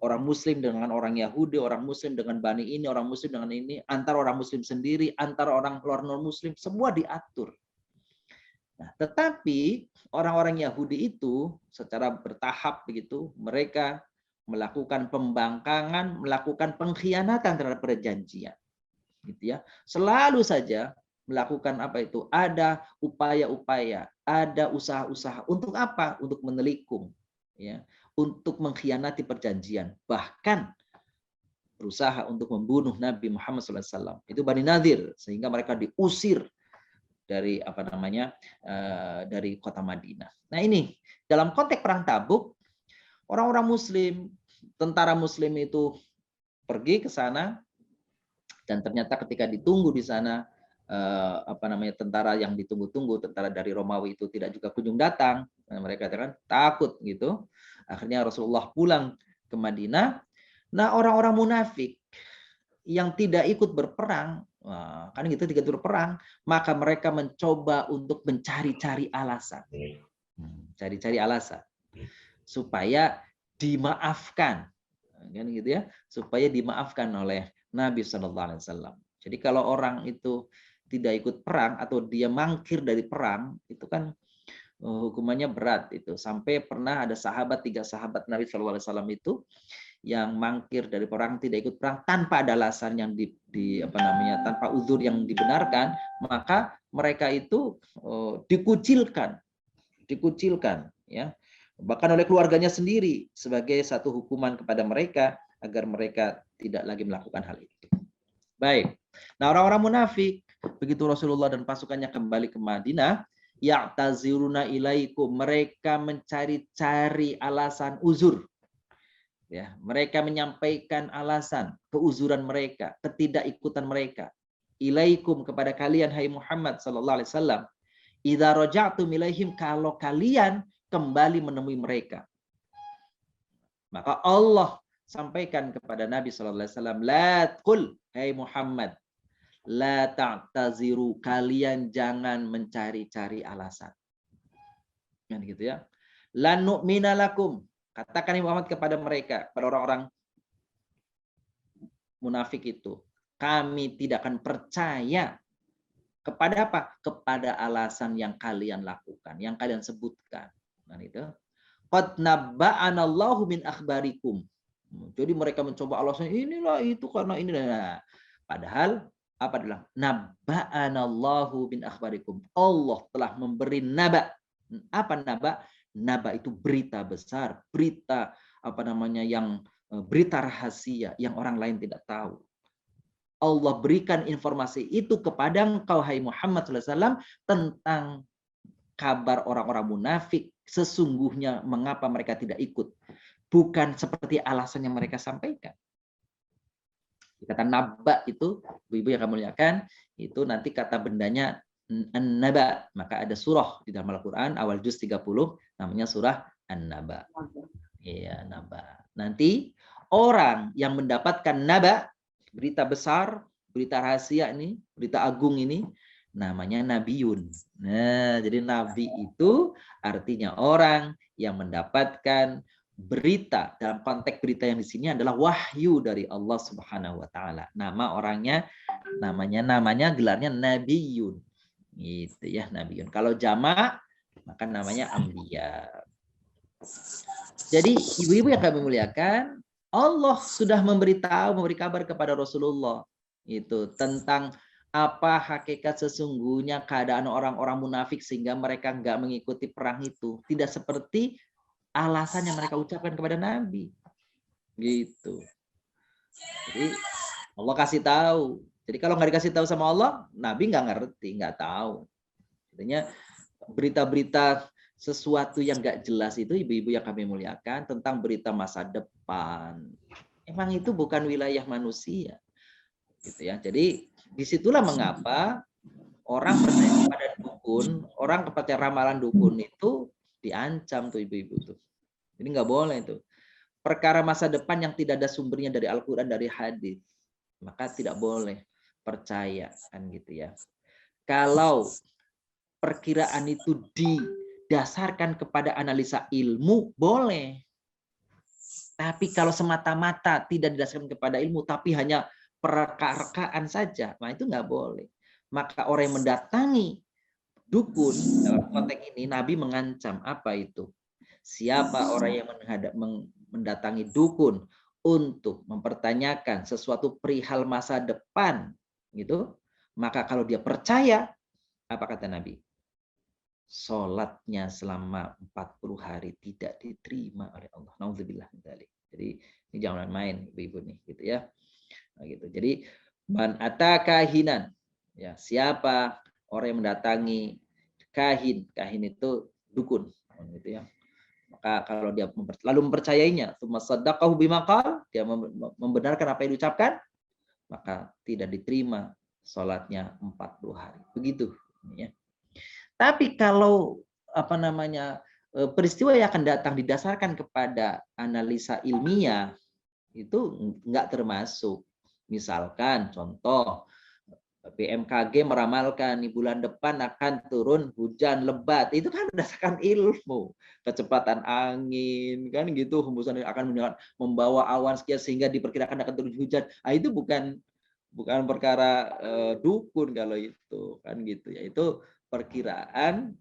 orang Muslim dengan orang Yahudi, orang Muslim dengan Bani ini, orang Muslim dengan ini, antar orang Muslim sendiri, antar orang luar non Muslim, semua diatur. Nah, tetapi orang-orang Yahudi itu secara bertahap begitu, mereka melakukan pembangkangan, melakukan pengkhianatan terhadap perjanjian. Gitu ya. Selalu saja melakukan apa itu? Ada upaya-upaya, ada usaha-usaha untuk apa? Untuk menelikung, ya, untuk mengkhianati perjanjian. Bahkan berusaha untuk membunuh Nabi Muhammad SAW. Itu Bani Nadir, sehingga mereka diusir dari apa namanya dari kota Madinah. Nah ini dalam konteks perang Tabuk, orang-orang Muslim, tentara Muslim itu pergi ke sana dan ternyata ketika ditunggu di sana apa namanya tentara yang ditunggu-tunggu, tentara dari Romawi itu tidak juga kunjung datang. Nah, mereka katakan takut gitu. Akhirnya Rasulullah pulang ke Madinah. Nah orang-orang munafik yang tidak ikut berperang, kan gitu tidak ikut berperang, maka mereka mencoba untuk mencari-cari alasan. Cari-cari alasan supaya dimaafkan. Kan gitu ya, supaya dimaafkan oleh Nabi SAW. Jadi kalau orang itu tidak ikut perang atau dia mangkir dari perang, itu kan hukumannya berat itu. Sampai pernah ada 3 sahabat Nabi SAW itu yang mangkir dari perang, tidak ikut perang tanpa ada alasan yang apa namanya tanpa uzur yang dibenarkan, maka mereka itu dikucilkan ya, bahkan oleh keluarganya sendiri sebagai satu hukuman kepada mereka agar mereka tidak lagi melakukan hal itu. Baik. Nah, orang-orang munafik begitu Rasulullah dan pasukannya kembali ke Madinah, ya'taziruna ilaikum, mereka mencari-cari alasan uzur. Ya, mereka menyampaikan alasan keuzuran mereka, ketidakikutan mereka. Ilaikum, kepada kalian hai Muhammad sallallahu alaihi wasallam. Idza raja'tum ilaihim, kalau kalian kembali menemui mereka. Maka Allah sampaikan kepada Nabi sallallahu alaihi wasallam, la qul, hai Muhammad, la ta'taziru, kalian jangan mencari-cari alasan. Kan gitu ya. La nu'mina lakum, katakan Muhammad kepada mereka, pada orang-orang munafik itu, kami tidak akan percaya kepada apa? Kepada alasan yang kalian lakukan, yang kalian sebutkan. Nah itu. Qad nabba'ana Allahu min akhbarikum. Jadi mereka mencoba alasan inilah itu karena ini. Nah, padahal apa adalah nabba'ana Allahu min akhbarikum. Allah telah memberi naba. Apa naba? Naba itu berita besar, berita apa namanya yang berita rahasia yang orang lain tidak tahu. Allah berikan informasi itu kepada engkau hai Muhammad SAW tentang kabar orang-orang munafik, sesungguhnya mengapa mereka tidak ikut, bukan seperti alasan yang mereka sampaikan. Kata naba itu, ibu-ibu yang kamu muliakan, itu nanti kata bendanya An-Naba, maka ada surah di dalam Al-Quran awal juz 30 namanya surah An-Naba. Iya, Naba. Nanti orang yang mendapatkan Naba, berita besar, berita rahasia ini, berita agung ini, namanya Nabiun. Nah, jadi Nabi itu artinya orang yang mendapatkan berita. Dalam konteks berita yang di sini adalah wahyu dari Allah Subhanahu wa taala. Nama orangnya namanya gelarnya Nabiun. Gitu ya, Nabiun. Kalau jamak maka namanya Ambiya. Jadi ibu-ibu yang kami muliakan, Allah sudah memberi kabar kepada Rasulullah itu tentang apa hakikat sesungguhnya keadaan orang-orang munafik sehingga mereka enggak mengikuti perang itu. Tidak seperti alasan yang mereka ucapkan kepada Nabi. Gitu. Jadi Allah kasih tahu. Jadi kalau nggak dikasih tahu sama Allah, Nabi nggak ngerti, nggak tahu. Artinya berita-berita sesuatu yang nggak jelas itu ibu-ibu yang kami muliakan tentang berita masa depan. Emang itu bukan wilayah manusia. Gitu ya. Jadi disitulah mengapa orang percaya kepada dukun, orang kepada ramalan dukun itu diancam tuh ibu-ibu tuh. Jadi nggak boleh itu. Perkara masa depan yang tidak ada sumbernya dari Al-Quran, dari hadis, maka tidak boleh percaya kan gitu ya. Kalau perkiraan itu didasarkan kepada analisa ilmu boleh. Tapi kalau semata-mata tidak didasarkan kepada ilmu tapi hanya peraka-rekaan saja, nah itu nggak boleh. Maka orang yang mendatangi Dukun dalam konteks ini Nabi mengancam apa itu? Siapa orang yang mendatangi dukun untuk mempertanyakan sesuatu perihal masa depan, gitu, maka kalau dia percaya, apa kata Nabi? Sholatnya selama 40 hari tidak diterima oleh Allah. Nauzubillah min dzalik. Jadi ini jangan main ibu-ibu nih, gitu ya. Nah, gitu. Jadi man ataka kahinan, ya, siapa orang yang mendatangi kahin itu dukun, gitu ya. Maka kalau dia lalu mempercayainya, tsumma saddaqahu bima qala, dia membenarkan apa yang diucapkan, maka tidak diterima sholatnya 40 hari. Begitu, ya. Tapi kalau peristiwa yang akan datang didasarkan kepada analisa ilmiah itu enggak termasuk. Misalkan contoh BMKG meramalkan di bulan depan akan turun hujan lebat, itu kan berdasarkan ilmu, kecepatan angin kan gitu, hembusan akan membawa awan sekian sehingga diperkirakan akan turun hujan. Itu bukan perkara dukun kalau itu kan gitu ya, itu perkiraan.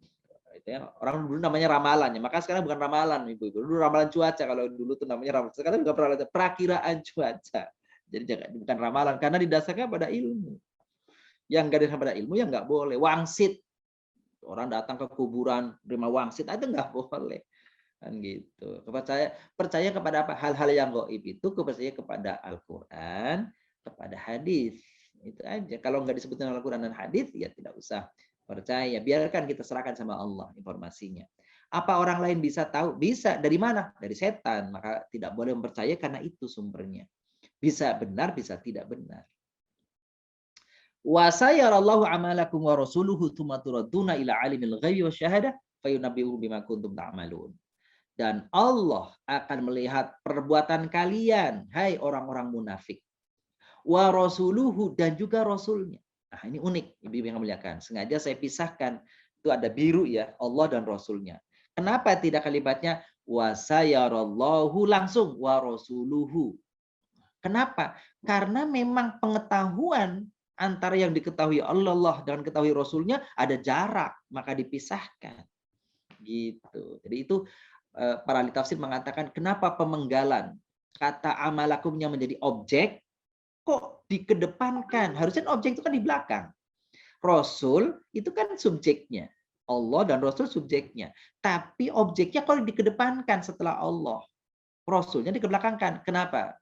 Orang dulu namanya ramalan ya, maka sekarang bukan ramalan ibu-ibu, dulu ramalan cuaca, kalau dulu tuh namanya ramalan, sekarang bukan perakiraan cuaca. Jadi bukan ramalan karena didasarkan pada ilmu. Yang nggak didasarkan pada ilmu ya nggak boleh. Wangsit, orang datang ke kuburan terima wangsit, itu nggak boleh kan gitu. Percaya kepada apa? Hal-hal yang gaib itu percaya kepada Al-Quran, kepada hadis, itu aja. Kalau nggak disebutin Al-Quran dan hadis ya tidak usah percaya, biarkan kita serahkan sama Allah informasinya. Apa orang lain bisa tahu? Bisa. Dari mana? Dari setan. Maka tidak boleh mempercaya karena itu sumbernya. Bisa benar, bisa tidak benar. Wa sayarallahu amalakum wa rasuluhu tsumma turadduna ila alimil ghaibi wasyahadah fayunabbi'ukum bima kuntum ta'malun. Dan Allah akan melihat perbuatan kalian, hai orang-orang munafik. Wa rasuluhu, dan juga rasulnya. Nah, ini unik, ibu-ibu yang muliakan. Sengaja saya pisahkan, itu ada biru ya, Allah dan rasulnya. Kenapa tidak kalimatnya wa sayarallahu langsung wa rasuluhu? Kenapa? Karena memang pengetahuan antara yang diketahui Allah dan ketahui rasulnya ada jarak, maka dipisahkan. Gitu. Jadi itu para ahli tafsir mengatakan kenapa pemenggalan kata amalakumnya menjadi objek kok dikedepankan? Harusnya objek itu kan di belakang. Rasul itu kan subjeknya. Allah dan Rasul subjeknya. Tapi objeknya kalau dikedepankan setelah Allah. Rasulnya dikebelakangkan. Kenapa?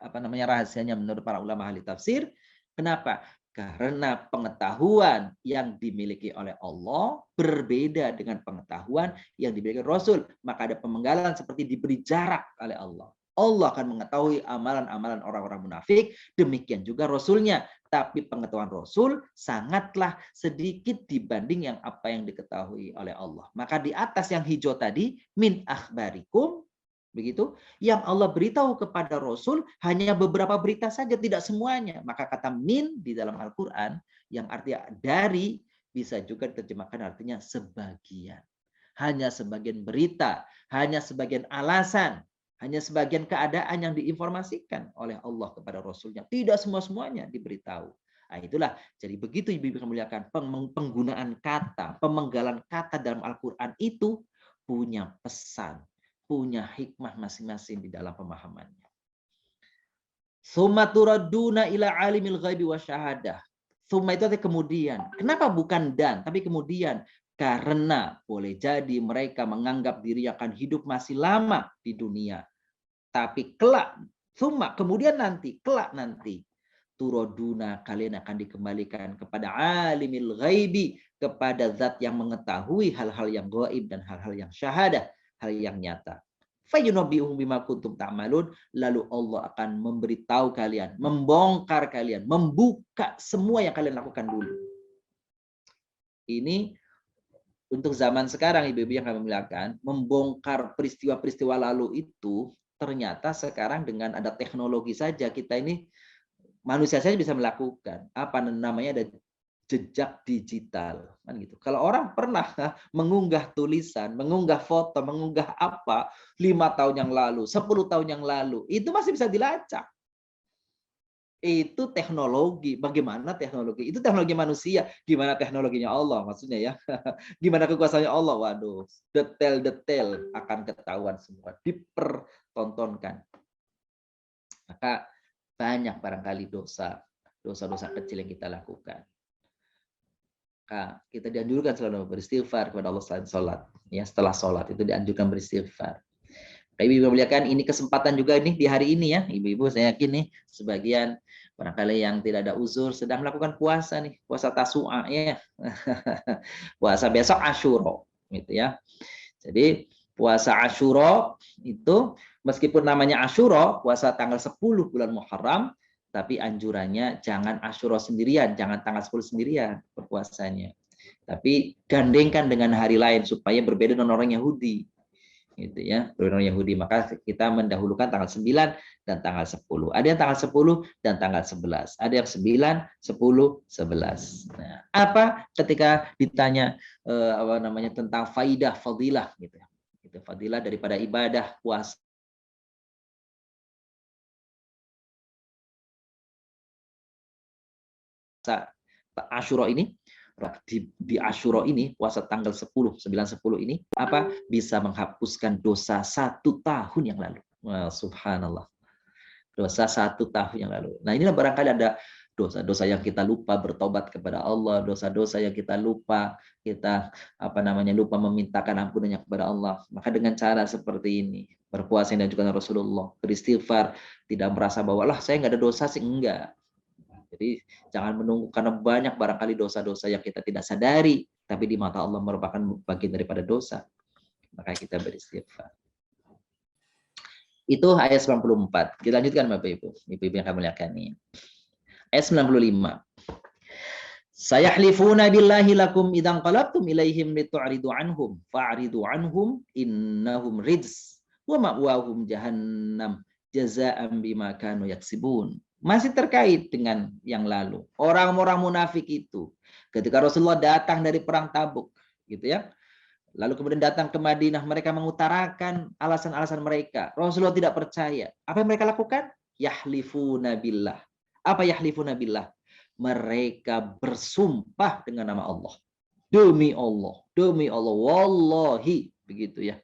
Rahasianya menurut para ulama ahli tafsir. Kenapa? Karena pengetahuan yang dimiliki oleh Allah berbeda dengan pengetahuan yang dimiliki Rasul. Maka ada pemenggalan seperti diberi jarak oleh Allah. Allah akan mengetahui amalan-amalan orang-orang munafik, demikian juga Rasulnya. Tapi pengetahuan Rasul sangatlah sedikit dibanding apa yang diketahui oleh Allah. Maka di atas yang hijau tadi, min akhbarikum, begitu, yang Allah beritahu kepada Rasul hanya beberapa berita saja, tidak semuanya. Maka kata min di dalam Al-Quran, yang artinya dari, bisa juga diterjemahkan artinya sebagian. Hanya sebagian berita, hanya sebagian alasan, hanya sebagian keadaan yang diinformasikan oleh Allah kepada Rasulnya. Tidak semua-semuanya diberitahu. Nah, itulah, jadi begitu ibu-ibu memuliakan, penggunaan kata, pemenggalan kata dalam Al-Quran itu punya pesan, punya hikmah masing-masing di dalam pemahamannya. Tsumma turadduna ila alimil ghaibi wasyahadah. Tsumma itu artinya kemudian. Kenapa bukan dan, tapi kemudian? Karena boleh jadi mereka menganggap diri akan hidup masih lama di dunia. Tapi kelak, kemudian nanti, kelak nanti, turoduna, kalian akan dikembalikan kepada alimil ghaibi, kepada zat yang mengetahui hal-hal yang gaib dan hal-hal yang syahadah, hal yang nyata. Fayunabbi'uhum bima kuntum ta'malun, lalu Allah akan memberitahu kalian, membongkar kalian, membuka semua yang kalian lakukan dulu. Ini untuk zaman sekarang, ibu-ibu yang kami muliakan, membongkar peristiwa-peristiwa lalu itu, ternyata sekarang dengan ada teknologi saja, kita ini, manusia saja bisa melakukan. Apa namanya, ada jejak digital. Kan gitu. Kalau orang pernah mengunggah tulisan, mengunggah foto, mengunggah apa, 5 tahun yang lalu, 10 tahun yang lalu, itu masih bisa dilacak. Itu teknologi. Bagaimana teknologi? Itu teknologi manusia. Gimana teknologinya Allah maksudnya ya? Gimana kekuasaannya Allah? Waduh, detail-detail akan ketahuan semua, dipertontonkan. Maka banyak barangkali dosa-dosa kecil yang kita lakukan. Maka kita dianjurkan selalu beristighfar kepada Allah selain sholat. Ya, setelah sholat itu dianjurkan beristighfar. Ibu-ibu muliakan, ini kesempatan juga nih di hari ini ya, ibu-ibu, saya yakin nih sebagian barangkali yang tidak ada uzur sedang melakukan puasa nih, puasa Tasu'a ya. Puasa besok Asyura gitu ya. Jadi puasa Asyura itu meskipun namanya Asyura, puasa tanggal 10 bulan Muharram, tapi anjurannya jangan Asyura sendirian, jangan tanggal 10 sendirian berpuasanya. Tapi gandengkan dengan hari lain supaya berbeda dengan orang Yahudi. Gitu ya, orang Yahudi, maka kita mendahulukan tanggal 9 dan tanggal 10. Ada yang tanggal 10 dan tanggal 11. Ada yang 9, 10, 11. Nah, apa ketika ditanya tentang faidah, fadilah gitu. Itu fadilah daripada ibadah puasa Asyura ini. Di Asyura ini, puasa tanggal 10, 9, 10 ini, apa? Bisa menghapuskan dosa 1 tahun yang lalu. Wah, subhanallah. Dosa 1 tahun yang lalu. Nah, inilah barangkali ada dosa-dosa yang kita lupa bertobat kepada Allah, dosa-dosa yang kita lupa, lupa memintakan ampunannya kepada Allah. Maka dengan cara seperti ini, berpuasa yang dianjurkan Rasulullah, beristighfar, tidak merasa bahwa lah saya nggak ada dosa sih, enggak. Jadi jangan menunggu, karena banyak barangkali dosa-dosa yang kita tidak sadari, tapi di mata Allah merupakan bagian daripada dosa. Maka kita beristighfar. Itu ayat 94. Kita lanjutkan Bapak Ibu. Ibu-ibu yang kami muliakan ini. Ayat 95. Sayahlifuna billahi lakum idzan qalabtum ilaihim litu'ridu anhum fa'ridu anhum innahum rijs wa ma'wahum jahannam jazaa'an bima kanu yaksibun. Masih terkait dengan yang lalu. Orang-orang munafik itu ketika Rasulullah datang dari perang Tabuk, gitu ya. Lalu kemudian datang ke Madinah, mereka mengutarakan alasan-alasan mereka. Rasulullah tidak percaya. Apa yang mereka lakukan? Yahlifuna billah. Apa yahlifuna billah? Mereka bersumpah dengan nama Allah. Demi Allah, wallahi, begitu ya.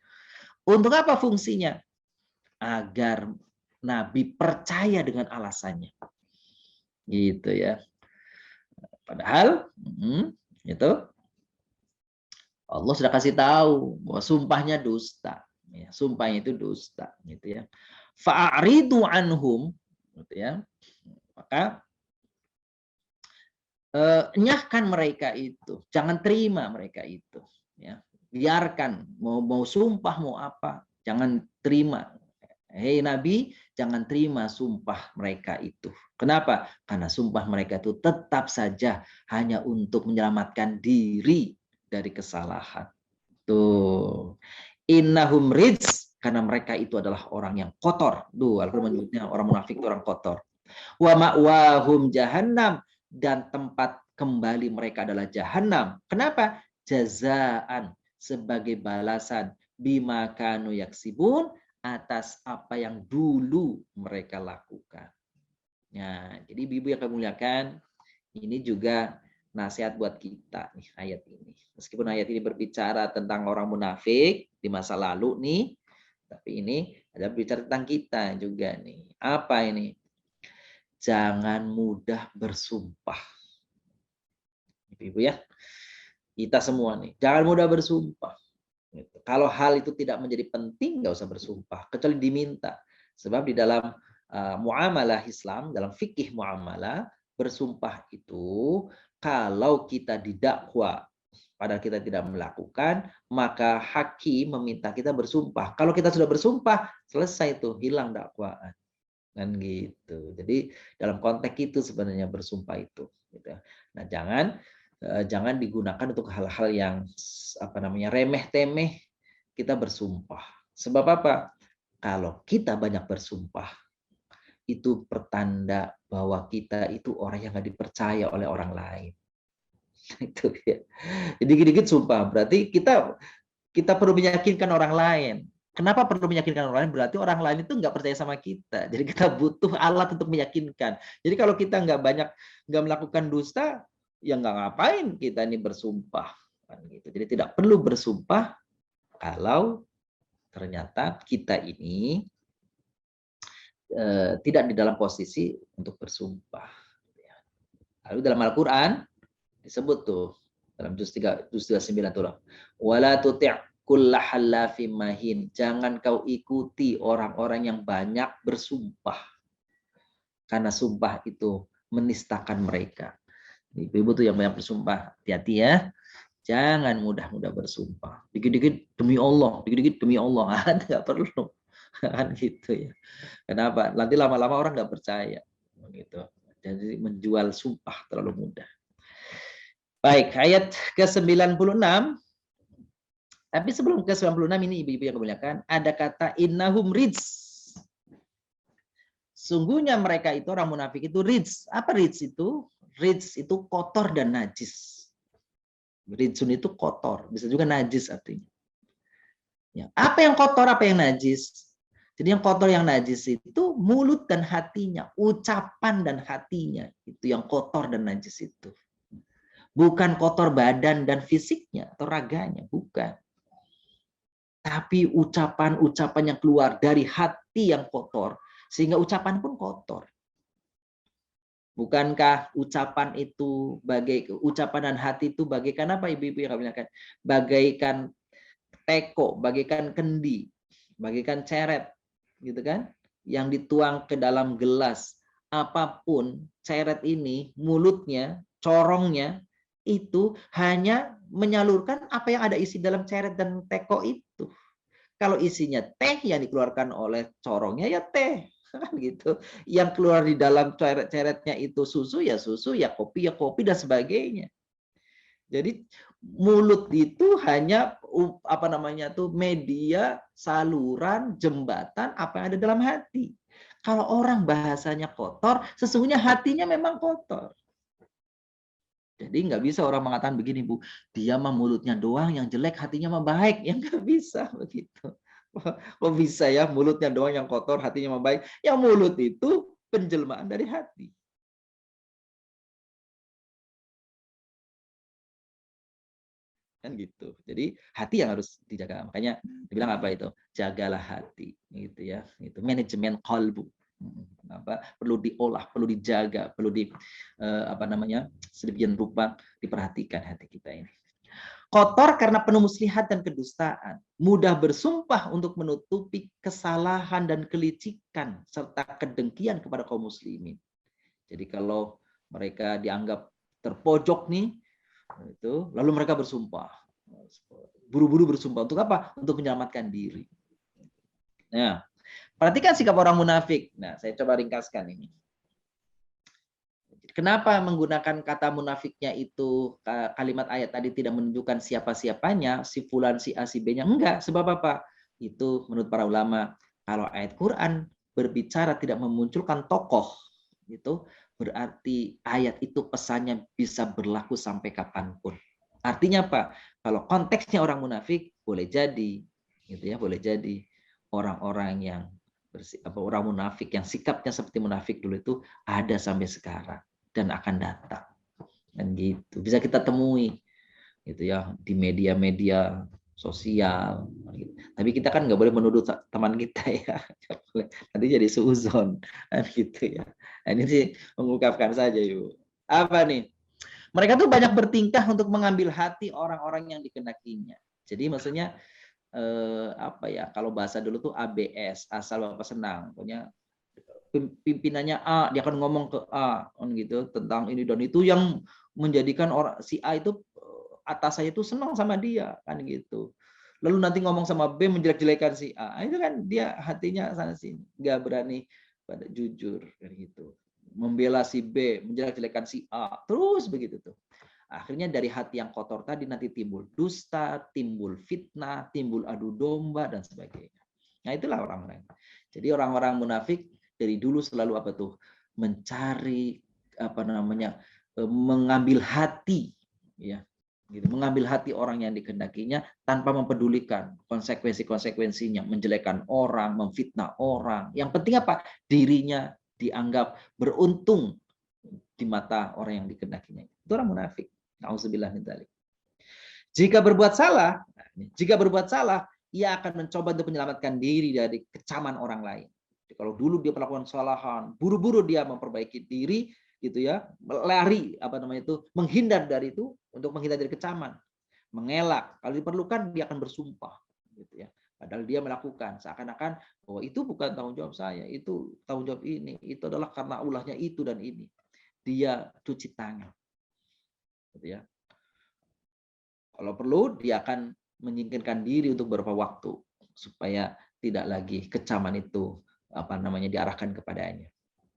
Untuk apa fungsinya? Agar Nabi percaya dengan alasannya, gitu ya. Padahal itu Allah sudah kasih tahu bahwa sumpahnya dusta, ya, sumpahnya itu dusta, gitu ya. Fa'aridu anhum, gitu ya. Maka nyahkan mereka itu, jangan terima mereka itu, ya. Biarkan mau sumpah mau apa, jangan terima. Hei Nabi, jangan terima sumpah mereka itu. Kenapa? Karena sumpah mereka itu tetap saja hanya untuk menyelamatkan diri dari kesalahan. Tuh. Innahum rijs, karena mereka itu adalah orang yang kotor. Al-Quran menyebutnya orang munafik itu orang kotor. Wa ma'wahum jahannam, dan tempat kembali mereka adalah jahannam. Kenapa? Jazaan, sebagai balasan bima kanu yaksibun, atas apa yang dulu mereka lakukan. Ya, jadi ibu yang kami muliakan, ini juga nasihat buat kita nih ayat ini. Meskipun ayat ini berbicara tentang orang munafik di masa lalu nih, tapi ini ada berbicara tentang kita juga nih. Apa ini? Jangan mudah bersumpah. Ibu ya, kita semua nih, jangan mudah bersumpah. Kalau hal itu tidak menjadi penting, nggak usah bersumpah, kecuali diminta. Sebab di dalam muamalah Islam, dalam fikih muamalah, bersumpah itu kalau kita didakwa, padahal kita tidak melakukan, maka hakim meminta kita bersumpah. Kalau kita sudah bersumpah, selesai itu, hilang dakwaan. Kan gitu. Jadi dalam konteks itu sebenarnya bersumpah itu. Gitu. Nah, jangan digunakan untuk hal-hal yang remeh-temeh kita bersumpah. Sebab apa? Kalau kita banyak bersumpah, itu pertanda bahwa kita itu orang yang nggak dipercaya oleh orang lain. Itu ya. Jadi dikit-dikit sumpah, berarti kita perlu meyakinkan orang lain. Kenapa perlu meyakinkan orang lain? Berarti orang lain itu nggak percaya sama kita. Jadi kita butuh alat untuk meyakinkan. Jadi kalau kita nggak melakukan dusta, ya nggak ngapain kita ini bersumpah. Kan gitu. Jadi tidak perlu bersumpah kalau ternyata kita ini tidak di dalam posisi untuk bersumpah. Lalu dalam Al-Quran disebut tuh dalam juz 3, juz 29 tuh, wala tuti' kulla halafim mahin, jangan kau ikuti orang-orang yang banyak bersumpah, karena sumpah itu menistakan mereka. Ibu-ibu tuh yang banyak bersumpah, hati-hati ya, jangan mudah-mudah bersumpah. Dikit-dikit demi Allah, dikit-dikit demi Allah, nggak perlu, kan gitu ya. Kenapa? Nanti lama-lama orang nggak percaya, gitu. Jadi menjual sumpah terlalu mudah. Baik, ayat ke-96. Tapi sebelum ke-96 ini ibu-ibu yang kemuliakan, ada kata innahum rijs. Sungguhnya mereka itu, orang munafik itu rijs. Apa rijs itu? Rijs itu kotor dan najis. Rijsun itu kotor, bisa juga najis artinya. Ya, apa yang kotor, apa yang najis? Jadi yang kotor, yang najis itu mulut dan hatinya, ucapan dan hatinya. Itu yang kotor dan najis itu. Bukan kotor badan dan fisiknya atau raganya, bukan. Tapi ucapan-ucapan yang keluar dari hati yang kotor, sehingga ucapan pun kotor. Bukankah ucapan itu ucapan dan hati itu bagaikan apa, ibu-ibu yang kami lihat? Bagaikan teko, bagaikan kendi, bagaikan ceret, gitu kan? Yang dituang ke dalam gelas. Apapun ceret ini, mulutnya, corongnya, itu hanya menyalurkan apa yang ada isi dalam ceret dan teko itu. Kalau isinya teh, yang dikeluarkan oleh corongnya ya teh, kan gitu. Yang keluar di dalam ceret-ceretnya itu susu, ya kopi dan sebagainya. Jadi mulut itu hanya media, saluran, jembatan apa yang ada dalam hati. Kalau orang bahasanya kotor, sesungguhnya hatinya memang kotor. Jadi nggak bisa orang mengatakan begini, Bu, dia mah mulutnya doang yang jelek, hatinya mah baik. Ya nggak bisa begitu. Kok bisa ya mulutnya doang yang kotor, hatinya mah baik? Yang mulut itu penjelmaan dari hati. Kan gitu. Jadi hati yang harus dijaga. Makanya dibilang apa itu? Jagalah hati, gitu ya. Itu manajemen qalbu. Perlu diolah, perlu dijaga, perlu sedemikian rupa diperhatikan hati kita ini. Kotor karena penuh muslihat dan kedustaan, mudah bersumpah untuk menutupi kesalahan dan kelicikan serta kedengkian kepada kaum muslimin. Jadi kalau mereka dianggap terpojok nih, itu lalu mereka bersumpah, buru-buru bersumpah untuk apa? Untuk menyelamatkan diri. Nah, perhatikan sikap orang munafik. Nah, saya coba ringkaskan ini. Kenapa menggunakan kata munafiknya itu, kalimat ayat tadi tidak menunjukkan siapa-siapanya, si fulan, si A, si B-nya? Enggak. Sebab apa? Itu menurut para ulama, kalau ayat Quran berbicara tidak memunculkan tokoh, itu berarti ayat itu pesannya bisa berlaku sampai kapanpun. Artinya apa? Kalau konteksnya orang munafik, boleh jadi, gitu ya, boleh jadi orang-orang yang orang munafik yang sikapnya seperti munafik dulu itu ada sampai sekarang dan akan datang, dan gitu bisa kita temui, gitu ya, di media-media sosial. Gitu. Tapi kita kan nggak boleh menuduh teman kita ya, nanti jadi suuzon, kan gitu ya. Nah, ini sih mengungkapkan saja yuk. Apa nih? Mereka tuh banyak bertingkah untuk mengambil hati orang-orang yang dikenakinya. Jadi maksudnya kalau bahasa dulu tuh ABS, asal Bapak senang. Pokoknya pimpinannya A, dia akan ngomong ke A, gitu, tentang ini dan itu, yang menjadikan orang si A itu, atasannya itu senang sama dia, kan gitu. Lalu nanti ngomong sama B, menjelek-jelekan si A. Itu kan dia hatinya sana sini, nggak berani pada jujur, kan gitu. Membela si B, menjelek-jelekan si A, terus begitu tuh. Akhirnya dari hati yang kotor tadi nanti timbul dusta, timbul fitnah, timbul adu domba dan sebagainya. Nah, itulah orang-orang. Jadi orang-orang munafik dari dulu selalu mencari mengambil hati, ya, gitu, mengambil hati orang yang dikehendakinya tanpa mempedulikan konsekuensi-konsekuensinya, menjelekkan orang, memfitnah orang. Yang penting apa? Dirinya dianggap beruntung di mata orang yang dikehendakinya. Itu orang munafik. Nauzubillah min dzalik. Jika berbuat salah, ia akan mencoba untuk menyelamatkan diri dari kecaman orang lain. Jadi, kalau dulu dia melakukan kesalahan, buru-buru dia memperbaiki diri, gitu ya, lari menghindar dari itu untuk menghindar dari kecaman, mengelak, kalau diperlukan dia akan bersumpah, gitu ya. Padahal dia melakukan seakan-akan bahwa itu bukan tanggung jawab saya, itu tanggung jawab ini, itu adalah karena ulahnya itu dan ini. Dia cuci tangan, gitu ya. Kalau perlu dia akan menyingkirkan diri untuk beberapa waktu supaya tidak lagi kecaman itu diarahkan kepadanya.